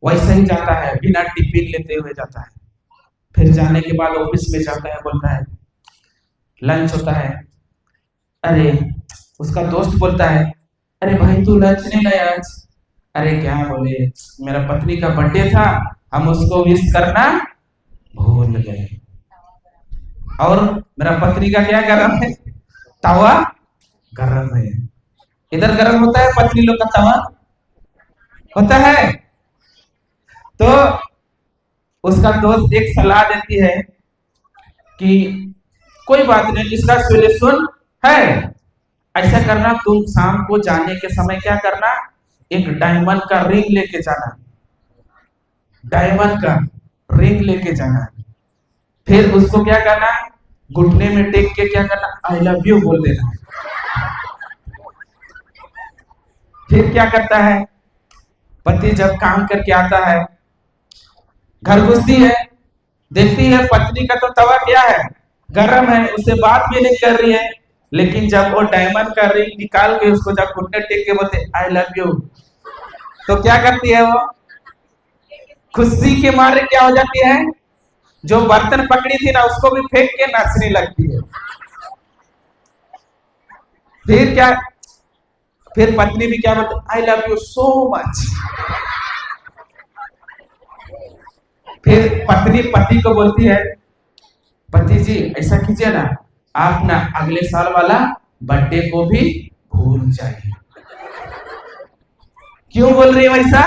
वैसे ही जाता है, बिना टिफिन लेते हुए जाता है। फिर जाने के बाद ऑफिस में जाता है, बोलता है, लंच होता है, अरे उसका दोस्त बोलता है, अरे भाई तू लंच नहीं लाया आज? अरे क्या बोले, मेरा पत्नी का बर्थडे था, हम उसको विश करना भूल गए। और मेरा पत्नी का क्या गरम है, तवा गरम है। इधर गरम होता है, पत्नी लोग का तवा होता है। तो उसका दोस्त एक सलाह देती है कि कोई बात नहीं, इसका सोल्यूशन है, ऐसा करना, तुम शाम को जाने के समय क्या करना, एक डायमंड का रिंग लेके जाना, डायमंड का रिंग लेके जाना। फिर उसको क्या करना, घुटने में टेक के क्या करना, आई लव यू बोल देना। फिर क्या करता है, पति जब काम करके आता है, घर घुसती है, देखती है पत्नी का तो तवा क्या है, गरम है, उससे बात भी नहीं कर रही है। लेकिन जब वो डायमंड का रिंग निकाल के उसको जब घुटने टेक के बोलते आई लव यू, तो क्या करती है वो, खुशी के मारे क्या हो जाती है, जो बर्तन पकड़ी थी ना उसको भी फेंक के नाचने लगती है। फिर क्या, फिर पत्नी भी क्या बोलती, I love you so much. फिर पत्नी पति को बोलती है, पति जी ऐसा कीजिए ना, आप ना अगले साल वाला बर्थडे को भी भूल जाइए। क्यों बोल रही है वैसा,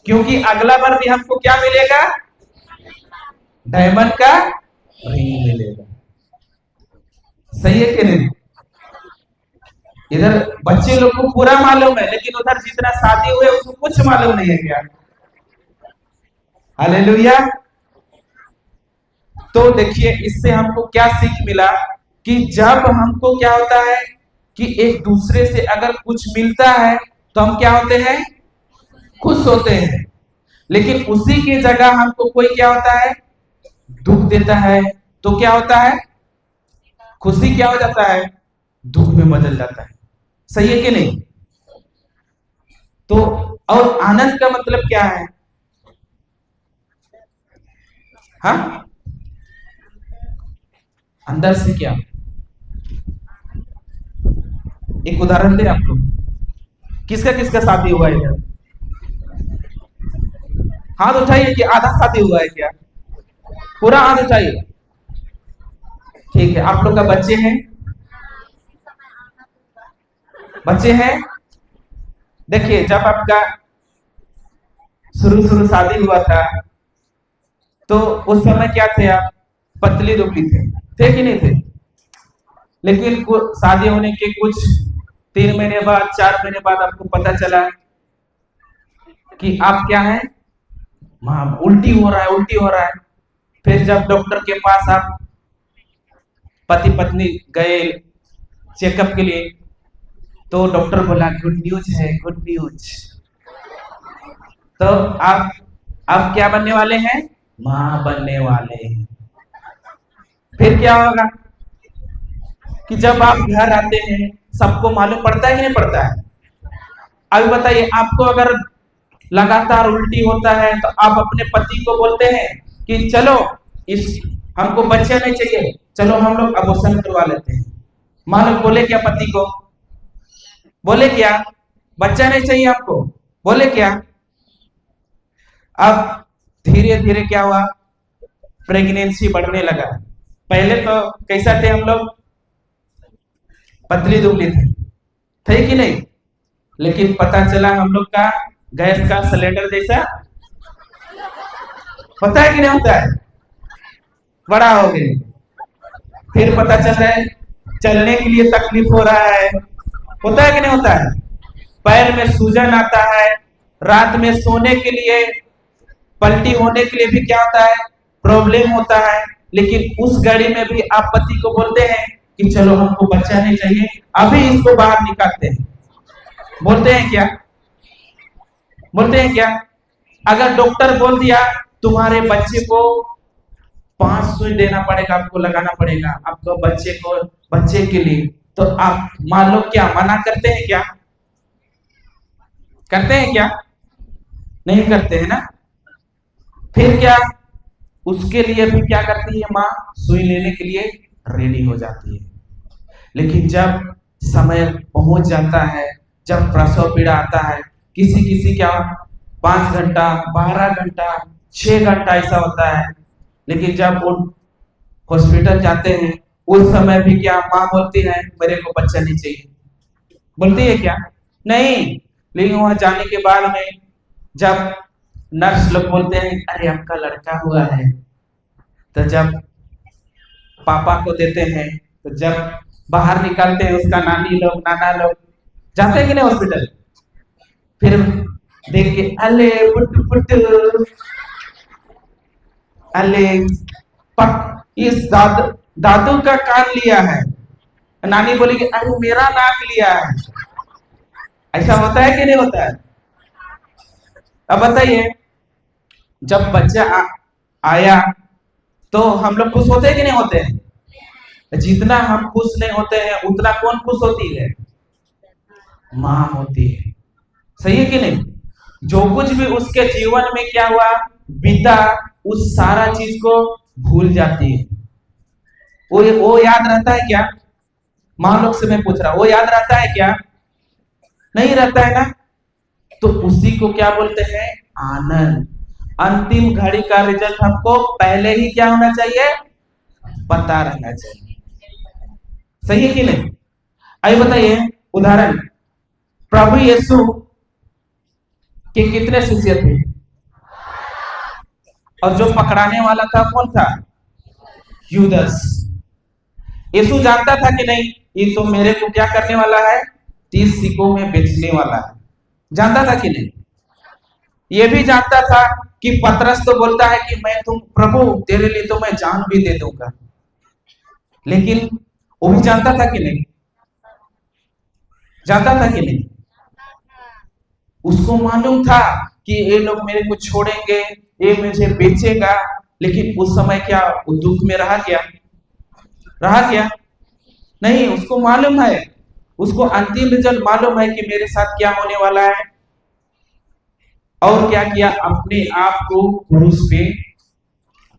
क्योंकि अगला बार भी हमको क्या मिलेगा, डायमंड का रिंग मिलेगा। सही है कि नहीं? इधर बच्चे लोग को पूरा मालूम है, लेकिन उधर जितना शादी हुए उसको कुछ मालूम नहीं है क्या? हालेलुया। तो देखिए इससे हमको क्या सीख मिला कि जब हमको क्या होता है कि एक दूसरे से अगर कुछ मिलता है तो हम क्या होते हैं, खुश होते हैं। लेकिन उसी की जगह हमको कोई क्या होता है, दुख देता है, तो क्या होता है, खुशी क्या हो जाता है, दुख में बदल जाता है। सही है कि नहीं? तो और आनंद का मतलब क्या है? हाँ, अंदर से क्या, एक उदाहरण दे आपको, किसका किसका शादी हुआ है इधर? हाथ उठाइए कि आधा शादी हुआ है क्या, पूरा हाथ उठाइए। ठीक है, आप लोग का बच्चे हैं, बच्चे हैं। देखिए जब आपका शुरू शादी हुआ था तो उस समय क्या थे आप, पतली दुबली थे कि नहीं थे? लेकिन शादी होने के कुछ 3 महीने बाद, 4 महीने बाद आपको पता चला कि आप क्या है, उल्टी हो रहा है, उल्टी हो रहा है। फिर जब डॉक्टर के पास आप पति पत्नी गए चेकअप के लिए, तो डॉक्टर बोला गुड न्यूज है, गुड न्यूज। तो आप क्या बनने वाले हैं, मां बनने वाले हैं। फिर क्या होगा कि जब आप घर आते हैं सबको मालूम पड़ता है कि नहीं पड़ता है? अभी बताइए, आपको अगर लगातार उल्टी होता है तो आप अपने पति को बोलते हैं कि चलो इस हमको बच्चे नहीं चाहिए, चलो हम लोग अबॉर्शन करवा लेते हैं। मालूम बोले क्या पति को? बोले क्या? बच्चा नहीं चाहिए आपको? बोले क्या? अब धीरे धीरे क्या हुआ? प्रेगनेंसी बढ़ने लगा। पहले तो कैसा थे हम लोग? पतली दुबली थे कि नहीं? लेकिन पता चला हम लोग का गैस का सिलेंडर जैसा होता है कि नहीं होता है? बड़ा हो गए। फिर पता चल रहा है चलने के लिए तकलीफ हो रहा है। होता है कि नहीं होता है? पैर में सूजन आता है। रात में सोने के लिए, पलटी होने के लिए भी क्या होता है? प्रॉब्लम होता है। लेकिन उस घड़ी में भी आप पति को बोलते हैं कि चलो हमको बच्चा नहीं चाहिए, अभी इसको बाहर निकालते हैं। बोलते हैं क्या? बोलते हैं क्या? अगर डॉक्टर बोल दिया तुम्हारे बच्चे को 5 सुई देना पड़ेगा, आपको लगाना पड़ेगा आपको बच्चे के लिए, तो आप मान लो क्या मना करते हैं? क्या करते हैं? क्या नहीं करते हैं ना? फिर क्या उसके लिए भी क्या करती है माँ? सुई लेने के लिए रेडी हो जाती है। लेकिन जब समय पहुंच जाता है, जब प्रसव पीड़ा आता है, किसी किसी क्या 5 घंटा, 12 घंटा, 6 घंटा ऐसा होता है। लेकिन जब वो हॉस्पिटल जाते हैं उस समय भी क्या माँ बोलती है मेरे को बच्चा नहीं चाहिए? बोलती है क्या? नहीं। लेकिन वहां जाने के बाद में जब नर्स लोग बोलते हैं अरे आपका लड़का हुआ है, तो जब पापा को देते हैं, तो जब बाहर निकालते हैं उसका नानी लोग, नाना लोग जाते हैं कि नहीं हॉस्पिटल? फिर देख के अले पुट पुट, अले पक, इस दादू का कान लिया है। नानी बोलेगी अरे मेरा नाक लिया है। ऐसा होता है कि नहीं होता है? अब बताइए, जब बच्चा आया तो हम लोग खुश होते हैं कि नहीं होते हैं? जितना हम खुश नहीं होते हैं उतना कौन खुश होती है? माँ होती है। सही है कि नहीं? जो कुछ भी उसके जीवन में क्या हुआ बीता, उस सारा चीज को भूल जाती है। वो याद रहता है क्या? माँ लोग से मैं पूछ रहा, वो याद रहता है क्या? नहीं रहता है ना? तो उसी को क्या बोलते हैं? आनंद। अंतिम घड़ी का रिजल्ट हमको पहले ही क्या होना चाहिए? पता रहना चाहिए। सही है कि नहीं? आइए बताइए उदाहरण, प्रभु यीशु के कितने शिष्य थे? और जो पकड़ाने वाला था कौन था? यूदस। यीशु जानता था कि नहीं ये तो मेरे को क्या करने वाला है? 30 सिक्कों में बेचने वाला है। जानता था कि नहीं? ये भी जानता था कि पतरस तो बोलता है कि मैं तुम प्रभु तेरे लिए तो मैं जान भी दे दूंगा। लेकिन वो भी जानता था कि नहीं? जानता था कि नहीं? उसको मालूम था कि ये लोग मेरे को छोड़ेंगे, ये मुझे बेचेगा। लेकिन उस समय क्या वो दुख में रहा क्या? रहा क्या? नहीं। उसको मालूम है, उसको अंतिम रिजल्ट मालूम है कि मेरे साथ क्या होने वाला है। और क्या किया? अपने आप को क्रूस पे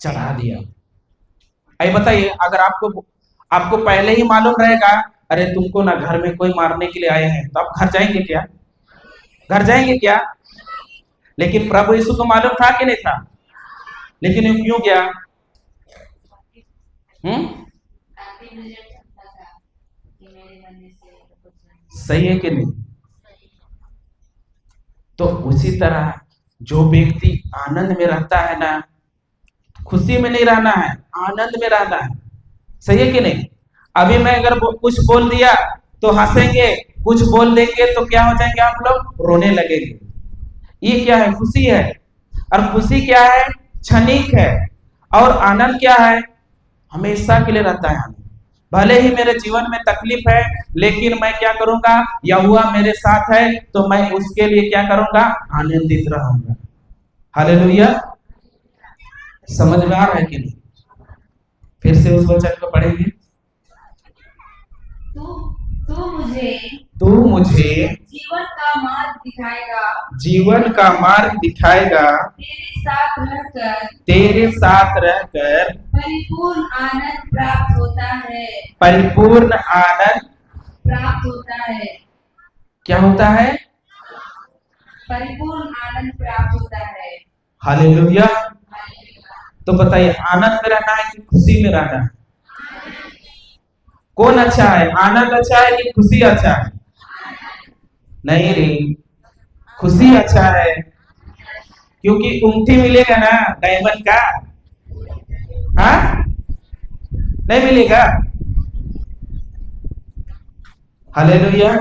चढ़ा दिया। आई बताइए, अगर आपको पहले ही मालूम रहेगा अरे तुमको ना घर में कोई मारने के लिए आए हैं, तो आप घर जाएंगे क्या? घर जाएंगे क्या? लेकिन प्रभु यीशु को मालूम था कि नहीं था? लेकिन वो क्यों गया? सही है कि नहीं? तो उसी तरह जो व्यक्ति आनंद में रहता है ना, खुशी में नहीं रहना है, आनंद में रहना है। सही है कि नहीं? अभी मैं अगर कुछ बोल दिया तो हंसेंगे, कुछ बोल देंगे तो क्या हो जाएंगे आप लोग? रोने लगेंगे। ये क्या है? खुशी है। और खुशी क्या है? क्षणिक है। और आनंद क्या है? हमेशा के लिए रहता है। भले ही मेरे जीवन में तकलीफ है, लेकिन मैं क्या करूंगा? यहोवा मेरे साथ है तो मैं उसके लिए क्या करूंगा? आनंदित रहूंगा। हालेलुया। समझ में आ रहा है कि नहीं? फिर से उस वचन को पढ़ेंगे। तू मुझे जीवन का मार्ग दिखाएगा, जीवन का मार्ग दिखाएगा, तेरे साथ रहकर परिपूर्ण आनंद प्राप्त होता है। परिपूर्ण आनंद प्राप्त होता है। क्या होता है? परिपूर्ण आनंद प्राप्त होता है। हालेलुया। तो बताइए, आनंद में रहना है कि खुशी में रहना है? कौन अच्छा है? आनंद अच्छा है कि खुशी अच्छा है? नहीं रे, खुशी अच्छा है, क्योंकि उंगठी मिलेगा ना डायमंड का। हाँ, नहीं मिलेगा। हालेलुया।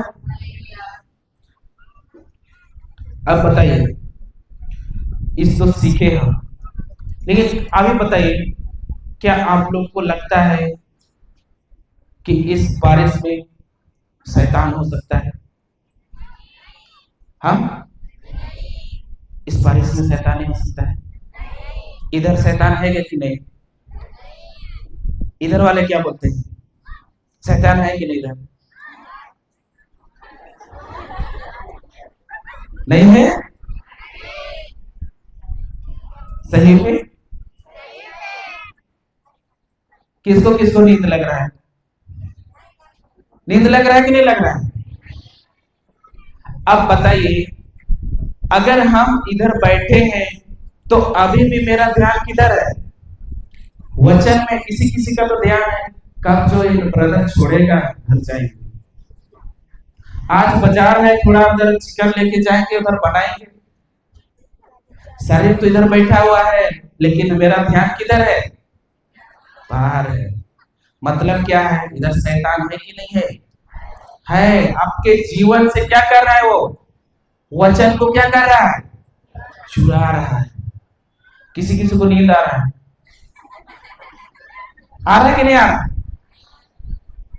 अब बताइए, इस तो सीखे हम, लेकिन अभी बताइए, क्या आप लोग को लगता है कि इस बारिश में शैतान हो सकता है? हाँ, इस बारिश में शैतान नहीं हो सकता है? इधर शैतान है कि नहीं? इधर वाले क्या बोलते हैं, शैतान है कि नहीं इधर? नहीं है? सही में? किसको किसको नींद लग रहा है? नींद लग रहा है कि नहीं लग रहा है? अब बताइए, अगर हम इधर बैठे हैं तो अभी भी मेरा ध्यान किधर है? वचन में। किसी किसी का तो ध्यान है, कब जो एक ब्रदर छोड़ेगा घर जाएंगे, आज बाजार है, थोड़ा उधर चिकन लेके जाएंगे, उधर बनाएंगे। शरीर तो इधर बैठा हुआ है, लेकिन मेरा ध्यान किधर है? बाहर है। मतलब क्या है? इधर शैतान है कि नहीं है? है। आपके जीवन से क्या कर रहा है वो? वचन को क्या कर रहा है? चुरा रहा है। किसी किसी को नींद आ रहा है? आ रहा है कि नहीं आ रहा?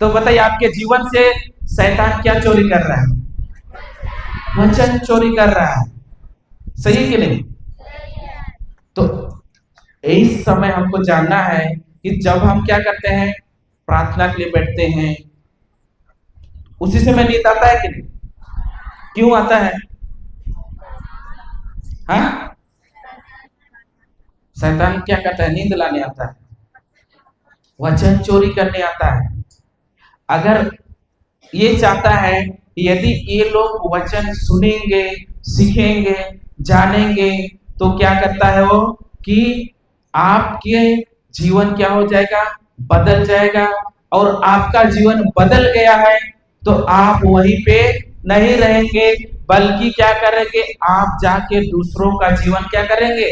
तो बताइए, आपके जीवन से शैतान क्या चोरी कर रहा है? वचन चोरी कर रहा है। सही है कि नहीं? तो इस समय हमको जानना है कि जब हम क्या करते हैं, प्रार्थना के लिए बैठते हैं, उसी समय नींद आता है कि नहीं? क्यों आता है? हाँ, शैतान क्या करता है? नींद लाने आता है, वचन चोरी करने आता है। अगर ये चाहता है, यदि ये लोग वचन सुनेंगे, सीखेंगे, जानेंगे, तो क्या करता है वो कि आपके जीवन क्या हो जाएगा? बदल जाएगा। और आपका जीवन बदल गया है तो आप वहीं पे नहीं रहेंगे, बल्कि क्या करेंगे? आप जाके दूसरों का जीवन क्या करेंगे?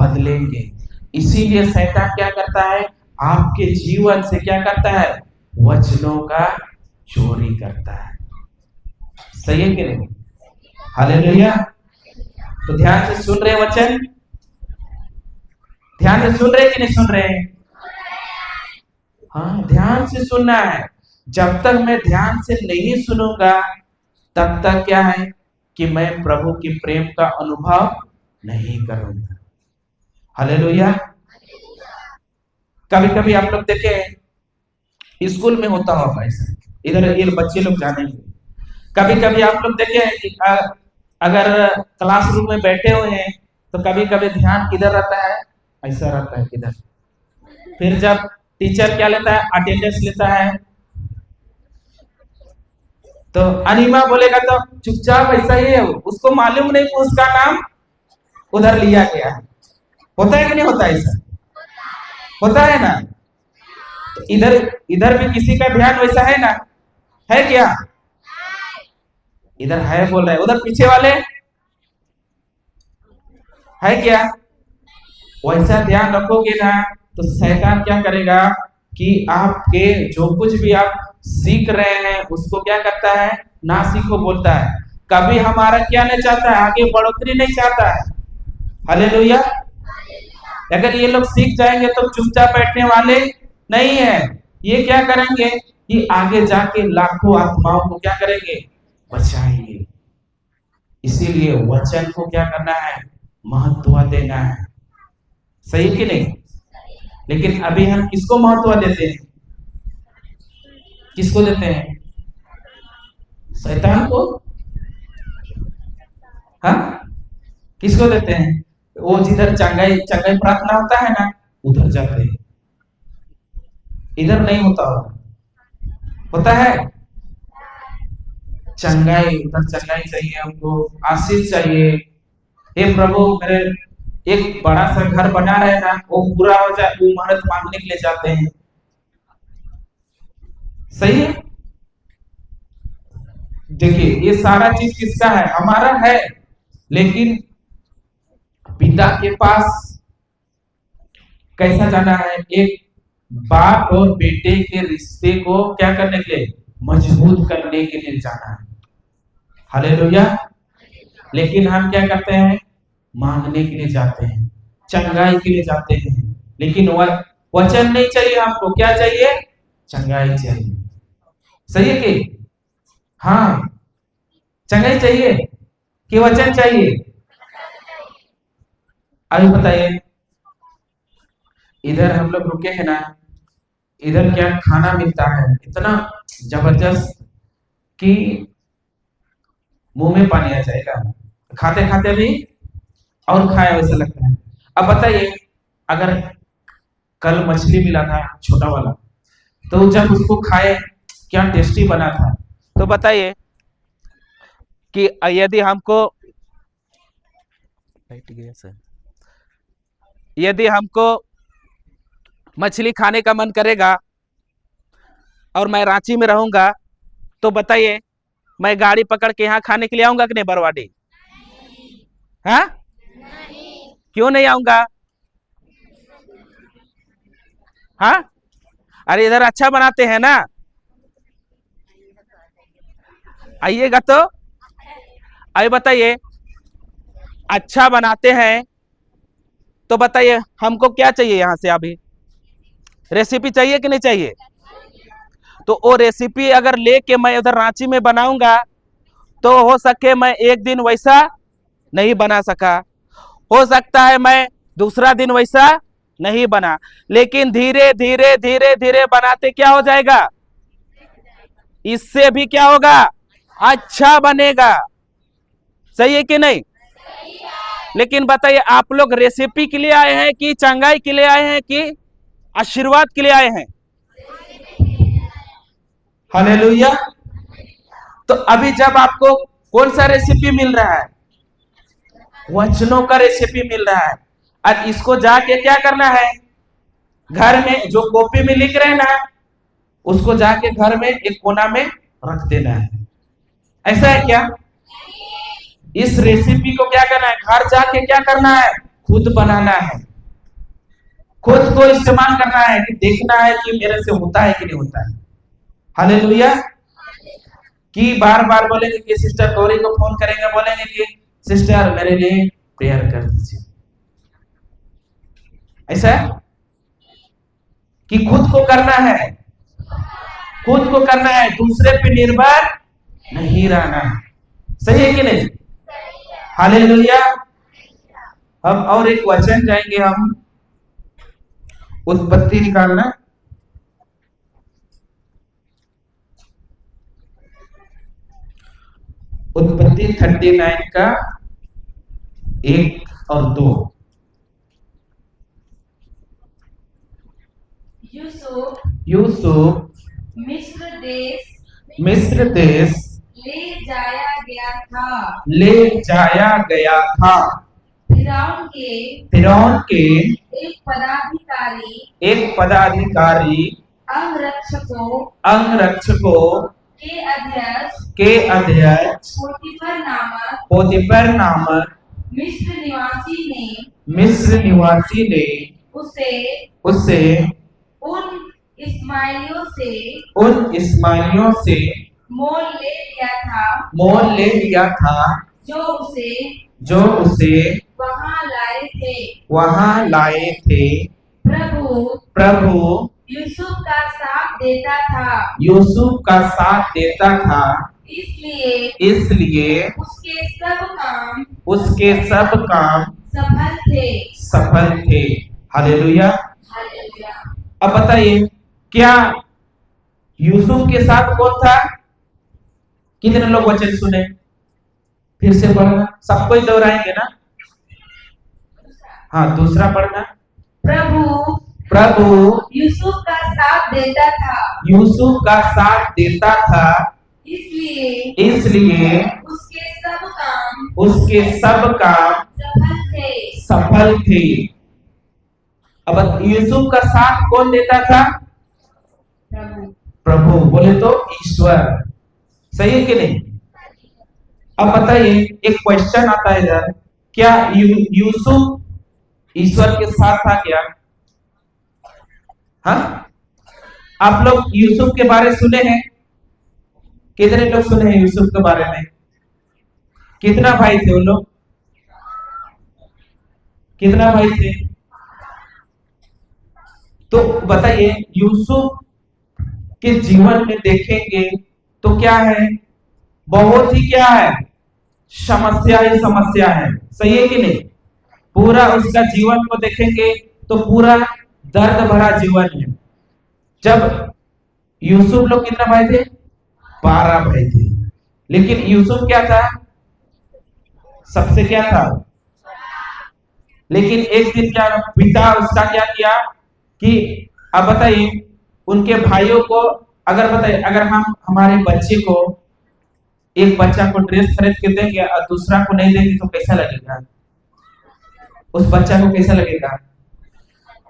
बदलेंगे। इसीलिए शैतान क्या करता है? आपके जीवन से क्या करता है? वचनों का चोरी करता है। सही है कि नहीं? हालेलुया। तो ध्यान से सुन रहे वचन? ध्यान से सुन रहे कि नहीं सुन रहे? हाँ, ध्यान से सुनना है। जब तक मैं ध्यान से नहीं सुनूंगा, तब तक क्या है कि मैं प्रभु की प्रेम का अनुभव नहीं करूंगा। हालेलुया। कभी कभी आप लोग देखे, स्कूल में होता होगा ऐसा, इधर ये बच्चे लोग जानेंगे। कभी कभी आप लोग देखे कि अगर क्लासरूम में बैठे हुए हैं तो कभी कभी ध्यान किधर रहता है? ऐसा रहता है किधर। फिर जब टीचर क्या लेता है? अटेंडेंस लेता है, तो अनिमा बोलेगा तो चुपचाप ऐसा ही है, उसको मालूम नहीं कि उसका नाम उधर लिया गया है। होता है कि नहीं होता? ऐसा होता है ना? तो इधर इधर भी किसी का ध्यान वैसा है ना? है क्या? इधर है बोल रहे, उधर पीछे वाले है क्या? वैसा ध्यान रखोगे ना, तो शैतान क्या करेगा कि आपके जो कुछ भी आप सीख रहे हैं उसको क्या करता है? ना सीखो बोलता है। कभी हमारा क्या नहीं चाहता है? आगे बढ़ोतरी नहीं चाहता है। हालेलुया। अगर ये लोग सीख जाएंगे तो चुपचाप बैठने वाले नहीं है। ये क्या करेंगे कि आगे जाके लाखों आत्माओं को क्या करेंगे? बचाएंगे। इसीलिए वचन को क्या करना है? महत्व देना है। सही कि नहीं? लेकिन अभी हम किसको महत्व देते हैं? किसको देते हैं? शैतान को। हाँ, किसको देते हैं? वो जिधर चंगाई चंगाई प्रार्थना होता है ना, उधर जाते हैं। इधर नहीं होता होगा? होता है? चंगाई, उधर चंगाई चाहिए हमको, आशीष चाहिए। हे प्रभु, मेरे एक बड़ा सा घर बना रहे ना, वो पूरा हो जाए, वो मदद मांगने के लिए जाते हैं। सही है। देखिए, ये सारा चीज किसका है? हमारा है। लेकिन पिता के पास कैसा जाना है? एक बाप और बेटे के रिश्ते को क्या करने के लिए? मजबूत करने के लिए जाना है। हालेलुया। लेकिन हम क्या करते हैं? मांगने के लिए जाते हैं, चंगाई के लिए जाते हैं। लेकिन वचन नहीं चाहिए हमको, क्या चाहिए? चंगाई चाहिए। सही है कि? हाँ, चंगाई चाहिए कि वचन चाहिए? अभी बताइए। इधर हम लोग रुके हैं ना, इधर क्या खाना मिलता है, इतना जबरदस्त कि मुंह में पानी आ जाएगा, खाते खाते भी और खाए वैसा लगता है। अब बताइए, अगर कल मछली मिला था छोटा वाला, तो जब उसको खाए क्या टेस्टी बना था। तो बताइए कि यदि हमको यदि हमको मछली खाने का मन करेगा और मैं रांची में रहूंगा, तो बताइए मैं गाड़ी पकड़ के यहाँ खाने के लिए आऊंगा कि नहीं बरवाडी? हाँ, क्यों नहीं आऊंगा? हाँ, अरे इधर अच्छा बनाते हैं ना, आइएगा तो। अभी बताइए, अच्छा बनाते हैं तो बताइए हमको क्या चाहिए यहाँ से? अभी रेसिपी चाहिए कि नहीं चाहिए? तो वो रेसिपी अगर लेके मैं उधर रांची में बनाऊंगा, तो हो सके मैं एक दिन वैसा नहीं बना सका, हो सकता है मैं दूसरा दिन वैसा नहीं बना, लेकिन धीरे धीरे धीरे धीरे बनाते क्या हो जाएगा? इससे भी क्या होगा? अच्छा बनेगा। सही है कि नहीं? लेकिन बताइए, आप लोग रेसिपी के लिए आए हैं कि चंगाई के लिए आए हैं कि आशीर्वाद के लिए आए हैं? हालेलुया। तो अभी जब आपको कौन सा रेसिपी मिल रहा है? वचनों का रेसिपी मिल रहा है। और इसको जाके क्या करना है? घर में जो कॉपी में लिख रहे हैं ना, उसको जाके घर में एक कोना में रख देना है। ऐसा है क्या? इस रेसिपी को क्या करना है? घर जाके क्या करना है? खुद बनाना है, खुद को इस्तेमाल करना है, कि देखना है कि मेरे से होता है कि नहीं होता है। हालेलुया। कि बार बार बोलेंगे कि सिस्टर गौरी को फोन करेंगे, बोलेंगे कि सिस्टर मेरे लिए प्रेयर कर दीजिए। ऐसा है कि खुद को करना है, खुद को करना है, दूसरे पे निर्भर नहीं रहना है। सही है कि नहीं? हालेलुया। हम और एक वचन जाएंगे, हम उत्पत्ति निकालना, उत्पत्ति 39 का 1 और 2। यूसुफ मिस्र देश ले जाया गया था। फिरौन के एक पदाधिकारी अंगरक्षकों के अध्यक्ष पोतीफर नामक मिस्र निवासी ने उसे उन इस्माइलियों से मोल ले लिया था जो उसे वहां लाए थे। प्रभु यूसुफ का साथ देता था, इसलिए उसके सब काम सफल थे। हालेलुया। अब बताइए, क्या यूसुफ के साथ कौन था? कितने लोग वचन सुने? फिर से पढ़ना, सबको ही दोहराएंगे ना। हाँ, दूसरा पढ़ना। प्रभु यूसुफ का साथ देता था, यूसुफ का साथ देता था, इसलिए उसके सब काम सफल थे। अब यूसुफ का साथ कौन देता था? प्रभु। बोले तो ईश्वर। सही है कि नहीं? अब बताइए, एक क्वेश्चन आता है इधर, क्या यूसुफ ईश्वर के साथ था क्या? हाँ, आप लोग यूसुफ के बारे सुने हैं? कितने लोग सुने हैं यूसुफ के बारे में? कितना भाई थे वो लोग? कितना भाई थे? तो बताइए, यूसुफ के जीवन में देखेंगे तो क्या है? बहुत ही क्या है? समस्या ही समस्या है। सही है कि नहीं? पूरा उसका जीवन को देखेंगे तो पूरा दर्द भरा जीवन है। जब यूसुफ लोग कितना भाई थे? 12 भाई थे। लेकिन यूसुफ क्या था? सबसे क्या था? लेकिन एक दिन क्या पिता उसका क्या किया कि अब बताइए, उनके भाइयों को अगर बताइए, अगर हम हमारे बच्चे को, एक बच्चा को ड्रेस खरीद के देंगे और दूसरा को नहीं देंगे तो कैसा लगेगा? उस बच्चा को कैसा लगेगा?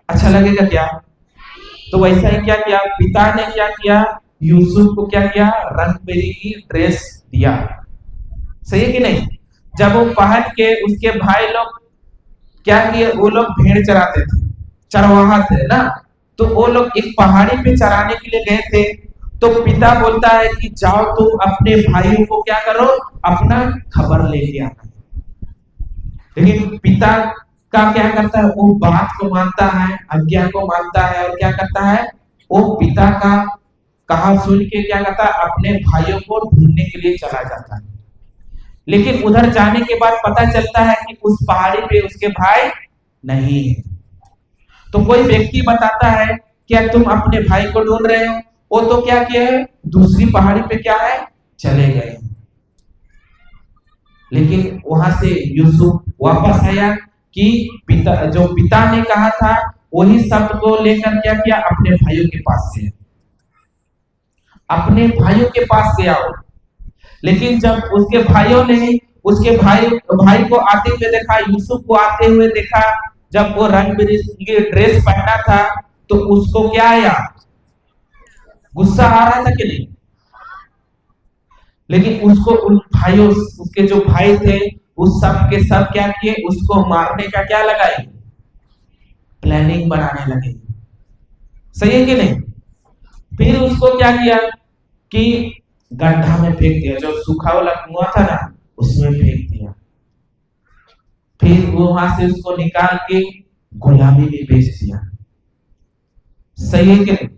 अच्छा लगेगा क्या? तो वैसा ही क्या किया पिता ने? क्या किया? यूसुफ को क्या किया? रंग बिरंगी ड्रेस दिया। सही है कि नहीं? जब वो पहन के, उसके भाई लोग क्या किए? वो लोग भेड़ चराते थे, चरवाहा थे ना, तो वो लोग एक पहाड़ी पे चराने के लिए गए थे। तो पिता बोलता है कि जाओ तुम अपने भाइयों को क्या करो, अपना खबर लेके आना। लेकिन पिता का क्या करता है? वो बात को मानता है, आज्ञा को मानता है, और क्या करता है? वो पिता का कहा सुन के क्या करता है? अपने भाइयों को ढूंढने के लिए चला जाता है। लेकिन उधर जाने के बाद पता चलता है कि उस पहाड़ी पे उसके भाई नहीं है। तो कोई व्यक्ति बताता है, क्या तुम अपने भाई को ढूंढ रहे हो? वो तो क्या किया है? दूसरी पहाड़ी पे क्या है? चले गए। लेकिन वहां से यूसुफ वापस आया कि जो पिता ने कहा था वही शब्द को लेकर क्या किया? अपने भाइयों के पास गया। अपने भाइयों के पास गया। लेकिन जब उसके भाइयों ने उसके भाई को आते हुए देखा, यूसुफ को आते हुए देखा, जब वो रंग बिरंगी ड्रेस पहना था, तो उसको क्या आया? गुस्सा आ रहा था कि नहीं? लेकिन उसको उन भाइयों, उसके जो भाई थे, उस सब के सब क्या किए? उसको मारने का क्या लगाई? प्लानिंग बनाने लगे। सही है कि नहीं? फिर उसको क्या किया कि गड्ढा में फेंक दिया, जो सूखा वाला कुआं था ना, उसमें फेंक दिया। फिर वो वहां से उसको निकाल के गुलामी में बेच दिया। सही है कि नहीं?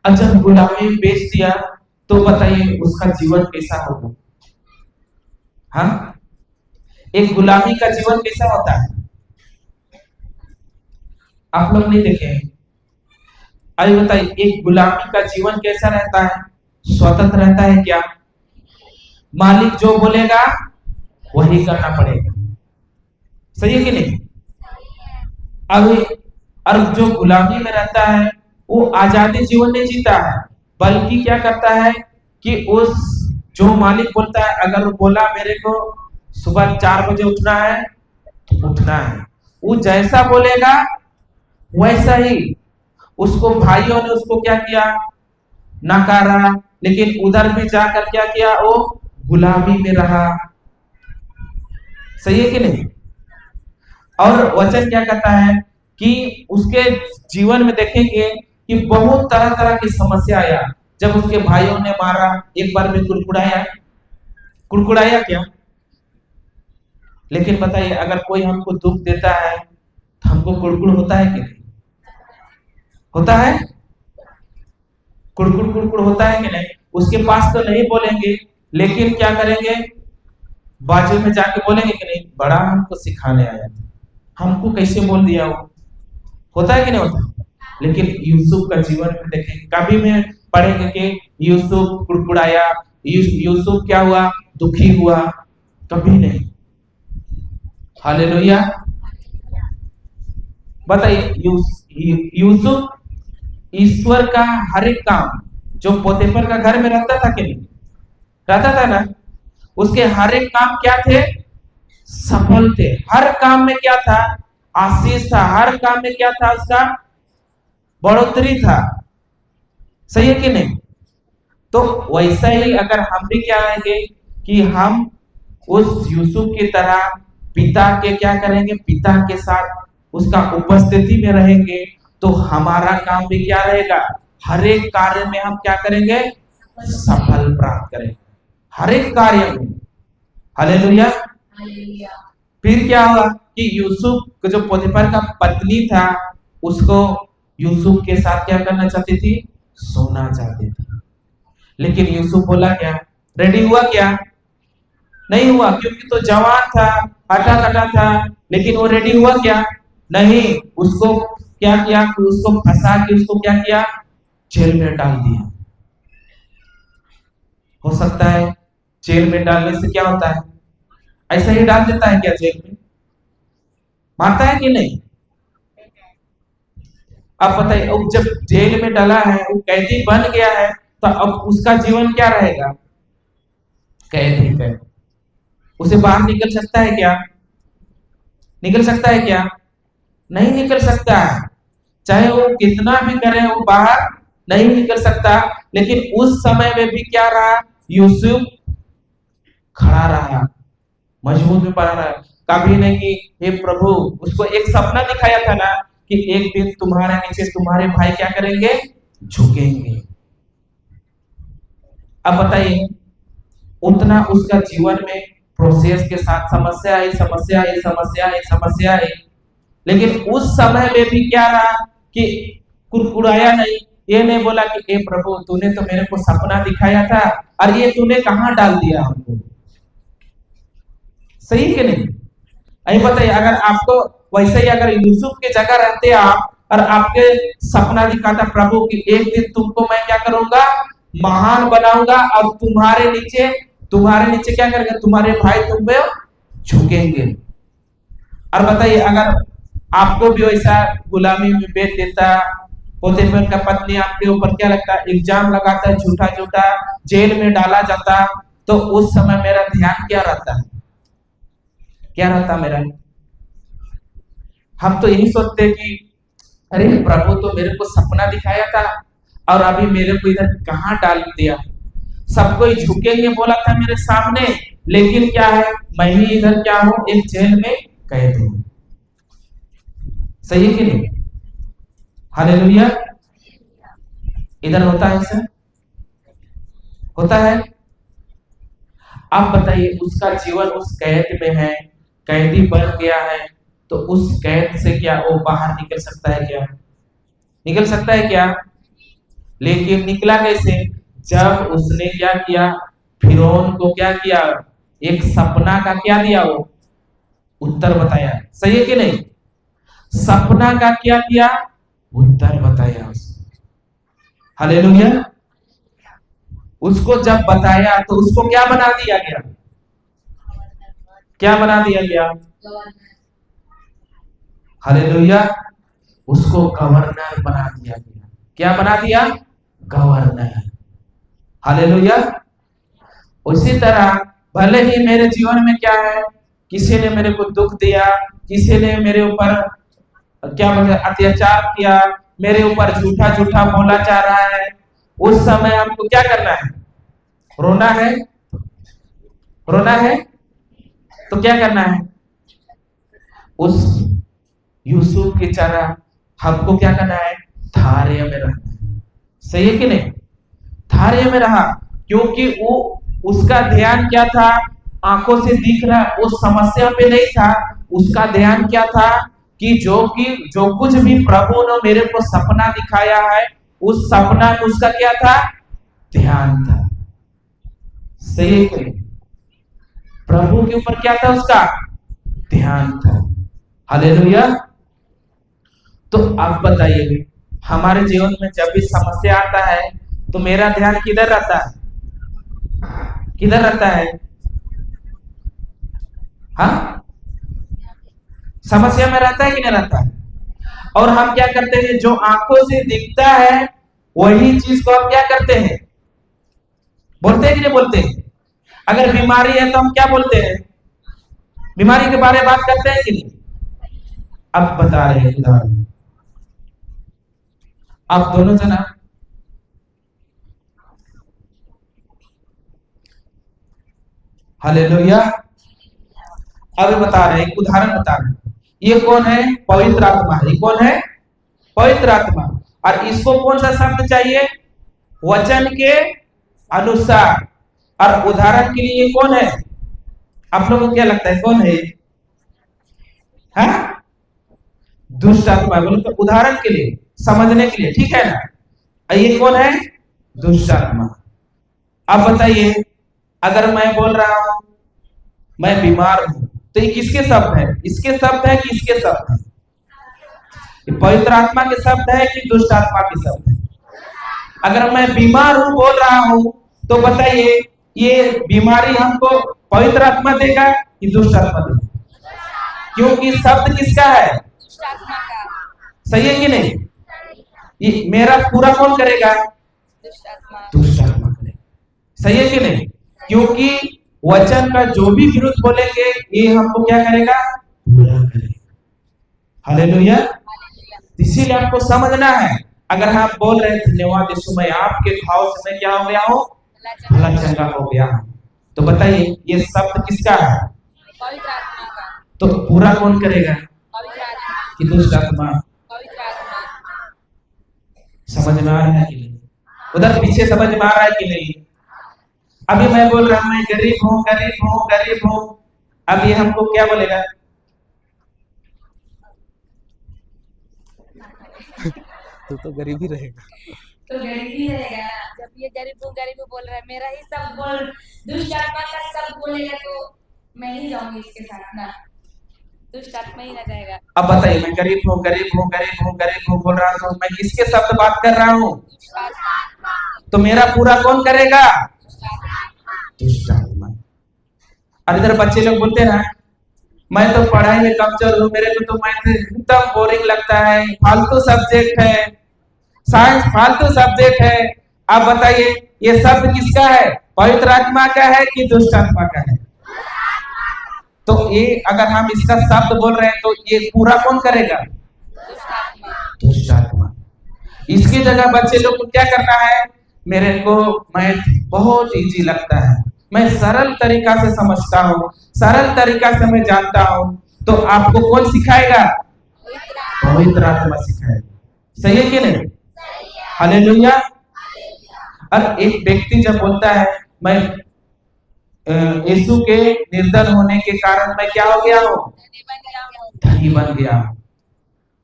अब जब गुलामी में बेच दिया तो बताइए उसका जीवन कैसा होगा? हाँ, एक गुलामी का जीवन कैसा होता है? आप लोग नहीं देखे? अभी बताइए, एक गुलामी का जीवन कैसा रहता है? स्वतंत्र रहता है क्या? मालिक जो बोलेगा वही करना पड़ेगा। सही है कि नहीं? अब जो गुलामी में रहता है वो आजादी जीवन नहीं जीता है, बल्कि क्या करता है कि उस जो मालिक बोलता है, अगर वो बोला मेरे को सुबह 4 बजे उठना है तो उठना है, वो जैसा बोलेगा वैसा ही। उसको भाइयों ने उसको क्या किया? नकारा। लेकिन उधर भी जाकर क्या किया? वो गुलामी में रहा। सही है कि नहीं? और वचन क्या कहता है कि उसके जीवन में देखेंगे कि बहुत तरह तरह की समस्या आया। जब उसके भाइयों ने मारा, एक बार में कुड़कुड़ाया क्या? लेकिन बताइए, अगर कोई हमको दुख देता है तो हमको कुड़कुड़ होता है कि नहीं? होता है? कुड़कुड़ होता है कि नहीं? उसके पास तो नहीं बोलेंगे, लेकिन क्या करेंगे? बाजू में जाके बोलेंगे कि नहीं, बड़ा हमको सिखाने आया, हमको कैसे बोल दिया वो। होता है कि नहीं होता? लेकिन यूसुफ का जीवन में देखें, कभी में पढ़ेंगे कि यूसुफ कुड़कुड़ाया, यूसुफ क्या हुआ? दुखी हुआ? कभी नहीं। हालेलुया। बताइए, यूसुफ ईश्वर का हर एक काम जो पोतीफर का घर में रहता था कि नहीं, रहता था ना, उसके हर एक काम क्या थे, सफल थे। हर काम में क्या था, आशीष था। हर काम में क्या था, उसका बढ़ोतरी था। सही है कि नहीं? तो वैसा ही अगर हम भी क्या रहेंगे कि हम उस यूसुफ की तरह पिता के क्या करेंगे, पिता के साथ उसका उपस्थिति में रहेंगे, तो हमारा काम भी क्या रहेगा, हर एक कार्य में हम क्या करेंगे, सफल प्राप्त करेंगे, हर एक कार्य में। हालेलुया। फिर क्या हुआ कि यूसुफ जो पोतीफर का पत्नी था, उसको यूसुफ के साथ क्या करना चाहती थी, सोना चाहती थी। लेकिन यूसुफ बोला क्या, रेडी हुआ क्या, नहीं हुआ, क्योंकि तो जवान था, हटा कटा था। लेकिन वो रेडी हुआ क्या, नहीं। उसको क्या किया, उसको फंसा के उसको क्या किया, जेल में डाल दिया। हो सकता है जेल में डालने से क्या होता है, ऐसा ही डाल देता है क्या जेल में, मारता है कि नहीं? अब बताइए, अब जब जेल में डाला है, वो कैदी बन गया है, तो अब उसका जीवन क्या रहेगा, कैद ही कैद। उसे बाहर निकल सकता है क्या, निकल सकता है क्या, नहीं निकल सकता है। चाहे वो कितना भी करे, वो बाहर नहीं निकल सकता। लेकिन उस समय में भी क्या रहा, यूसुफ खड़ा रहा, मजबूत में पड़ा रहा। कभी नहीं कि हे प्रभु, उसको एक सपना दिखाया था ना कि एक दिन तुम्हारे नीचे तुम्हारे भाई क्या करेंगे, झुकेंगे। अब बताइए, उतना उसका जीवन में प्रोसेस के साथ समस्या आई, समस्या आई, समस्या आई, समस्या आई। लेकिन उस समय में भी क्या रहा कि कुरकुराया नहीं, ये नहीं बोला कि ए प्रभु, तूने तो मेरे को सपना दिखाया था और ये तूने कहां डाल दिया हमको। सही कि नहीं? अभी बताइए, अगर आपको वैसे ही अगर यूसुफ की जगह रहते आप, और आपके सपना दिखाता प्रभु कि एक दिन तुमको मैं क्या करूंगा, महान बनाऊंगा, और तुम्हारे नीचे क्या करेंगे, तुम्हारे भाई तुम पे झुकेंगे। और बताइए, अगर आपको भी वैसा गुलामी में बेच देता, पोतीफर का पत्नी आपके ऊपर क्या लगता है, इल्जाम लगाता है, झूठा झूठा जेल में डाला जाता, तो उस समय मेरा ध्यान क्या रहता है, क्या रहता मेरा? हम तो यही सोचते कि अरे प्रभु तो मेरे को सपना दिखाया था और अभी मेरे को इधर कहां डाल दिया। सबको झुकेंगे बोला था मेरे सामने, लेकिन क्या है, मैं ही इधर क्या हूं, एक जेल में कैद हूं। सही है कि नहीं? हालेलुया। इधर होता है सर, होता है। अब बताइए, उसका जीवन उस कैद में है, कैदी बन गया है, तो उस कैद से क्या वो बाहर निकल सकता है क्या, निकल सकता है क्या? लेकिन निकला कैसे, जब उसने क्या किया, फिरौन को क्या किया, एक सपना का क्या दिया, वो उत्तर बताया। सही है कि नहीं? सपना का क्या किया, उत्तर बताया उसको। हालेलुया। उसको जब बताया तो उसको क्या बना दिया गया, क्या बना दिया गया, हालेलुया, उसको गवर्नर बना दिया गया। क्या बना दिया, गवर्नर। हालेलुया। उसी तरह भले ही मेरे जीवन में क्या है, किसी ने मेरे को दुख दिया, किसी ने मेरे ऊपर क्या बोलते अत्याचार किया, मेरे ऊपर झूठा झूठा बोला जा रहा है, उस समय हमको क्या करना है, रोना है, रोना है। तो क्या करना है, उस यूसुफ की तरह हमको क्या करना है, धैर्य में रहना है। सही है कि नहीं? धैर्य में रहा, क्योंकि वो उसका ध्यान क्या था, आंखों से दिख रहा उस समस्या पे नहीं था। उसका ध्यान क्या था कि जो कुछ भी प्रभु ने मेरे को सपना दिखाया है, उस सपना में उसका क्या था, ध्यान था। सही है कि नहीं? प्रभु के ऊपर क्या था, उसका ध्यान था। हालेलुया। तो अब बताइए, हमारे जीवन में जब भी समस्या आता है तो मेरा ध्यान किधर रहता है, किधर रहता है? हाँ, समस्या में रहता है कि नहीं रहता है? और हम क्या करते हैं, जो आंखों से दिखता है वही चीज को हम क्या करते हैं, बोलते हैं कि नहीं बोलते हैं? अगर बीमारी है तो हम क्या बोलते हैं, बीमारी के बारे में बात करते हैं कि नहीं? अब बता रहे हैं उदाहरण, आप दोनों जना हालेलुया। अब बता रहे हैं, एक उदाहरण बता रहे हैं। ये कौन है? पवित्र आत्मा। ये कौन है? पवित्र आत्मा। और इसको कौन सा शब्द चाहिए? वचन के अनुसार। और उदाहरण के लिए कौन है? आप लोगों को क्या लगता है कौन है? हाँ, दुष्ट आत्मा। बोलो तो उदाहरण के लिए, समझने के लिए, ठीक है ना? ये कौन है? दुष्ट आत्मा। अब बताइए, अगर मैं बोल रहा हूं मैं बीमार हूं, तो ये किसके शब्द है? इसके शब्द है कि इसके शब्द है? ये पवित्र आत्मा के शब्द है कि दुष्ट आत्मा के शब्द है? अगर मैं बीमार हूं बोल रहा हूं, तो बताइए ये बीमारी हमको पवित्र आत्मा देगा कि दुष्ट आत्मा देगा? क्योंकि शब्द किसका है? सही है कि नहीं? ये मेरा पूरा कौन करेगा? दुष्ट आत्मा करेगा। सही है कि नहीं? क्योंकि वचन का जो भी विरुद्ध बोलेंगे ये हमको क्या करेगा? पूरा करेगा। हालेलुया। इसीलिए आपको समझना है, अगर हम बोल रहे हैं धन्यवाद यीशु मैं आपके घाव से मैं क्या हो गया हूँ? भला चंगा हो गया हूँ, तो बताइए ये शब्द किसका है? पवित्र आत्मा का। तो पूरा कौन करेगा? पवित्र आत्मा। कि दुष्ट आत्मा? पवित्र आत्मा। समझ में आ रहा है कि नहीं? उधर पीछे समझ में आ रहा है कि नहीं? अभी मैं बोल रहा हूं मैं गरीब हूं गरीब हूं गरीब हूं, अब ये हमको क्या बोलेगा? तो गरीब ही रहेगा। तो गरीब ही रहेगा ना। जब ये गरीब हूँ बोल रहा है, मेरा ही सब बोल, दुष्ट आत्मा का सब बोलेगा तो मैं ही जाऊंगी इसके साथ ना, दुष्ट आत्मा ही ना जाएगा। अब बताइए, मैं गरीब हूँ गरीब हूँ गरीब हूँ गरीब हूँ बोल रहा हूँ, मैं किसके शब्द बात कर रहा हूँ? तो मेरा पूरा कौन करेगा? दुष्ट आत्मा। और इधर बच्चे लोग बोलते हैं ना, मैं तो पढ़ाई में कमजोर हूँ, मेरे को तो मैथ एकदम बोरिंग लगता है, फालतू सब्जेक्ट है, साइंस फालतू सब्जेक्ट है। आप बताइए ये शब्द किसका है? पवित्र आत्मा का है कि दुष्ट आत्मा का है? तो ये अगर हम इसका शब्द बोल रहे हैं तो ये पूरा कौन करेगा? दुष्ट आत्मा। इसकी जगह बच्चे लोग को क्या करना है? मेरे को मैथ बहुत इजी लगता है, मैं सरल तरीका से समझता हूँ, सरल तरीका से मैं जानता हूँ, तो आपको कौन सिखाएगा? पवित्र आत्मा सिखाएगा। सही है कि नहीं? हालेलुया। और एक व्यक्ति जब बोलता है मैं यीशु के निर्धन होने के कारण मैं क्या हो गया हूँ? धनी बन गया।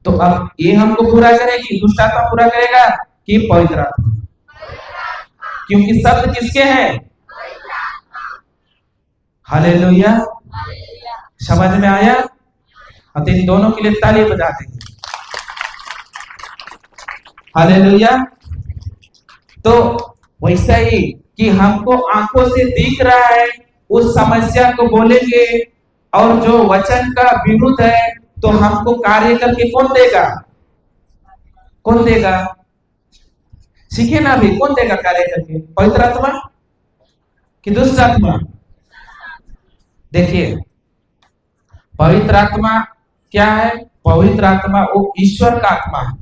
तो अब ये हमको पूरा करेगी, दुष्ट आत्मा पूरा करेगा कि पवित्र आत्मा? क्योंकि शब्द किसके हैं? हालेलुया। समझ में आया? अब इन दोनों के लिए ताली बजा देंगे। हालेलुया। तो वैसा ही कि हमको आंखों से दिख रहा है, उस समस्या को बोलेंगे, और जो वचन का विरुद्ध है तो हमको कार्य करके कौन देगा? कौन देगा? सीखे ना भी, कौन देगा कार्य करके? पवित्र आत्मा कि दुष्ट आत्मा? देखिए पवित्र आत्मा क्या है? पवित्र आत्मा वो ईश्वर का आत्मा है,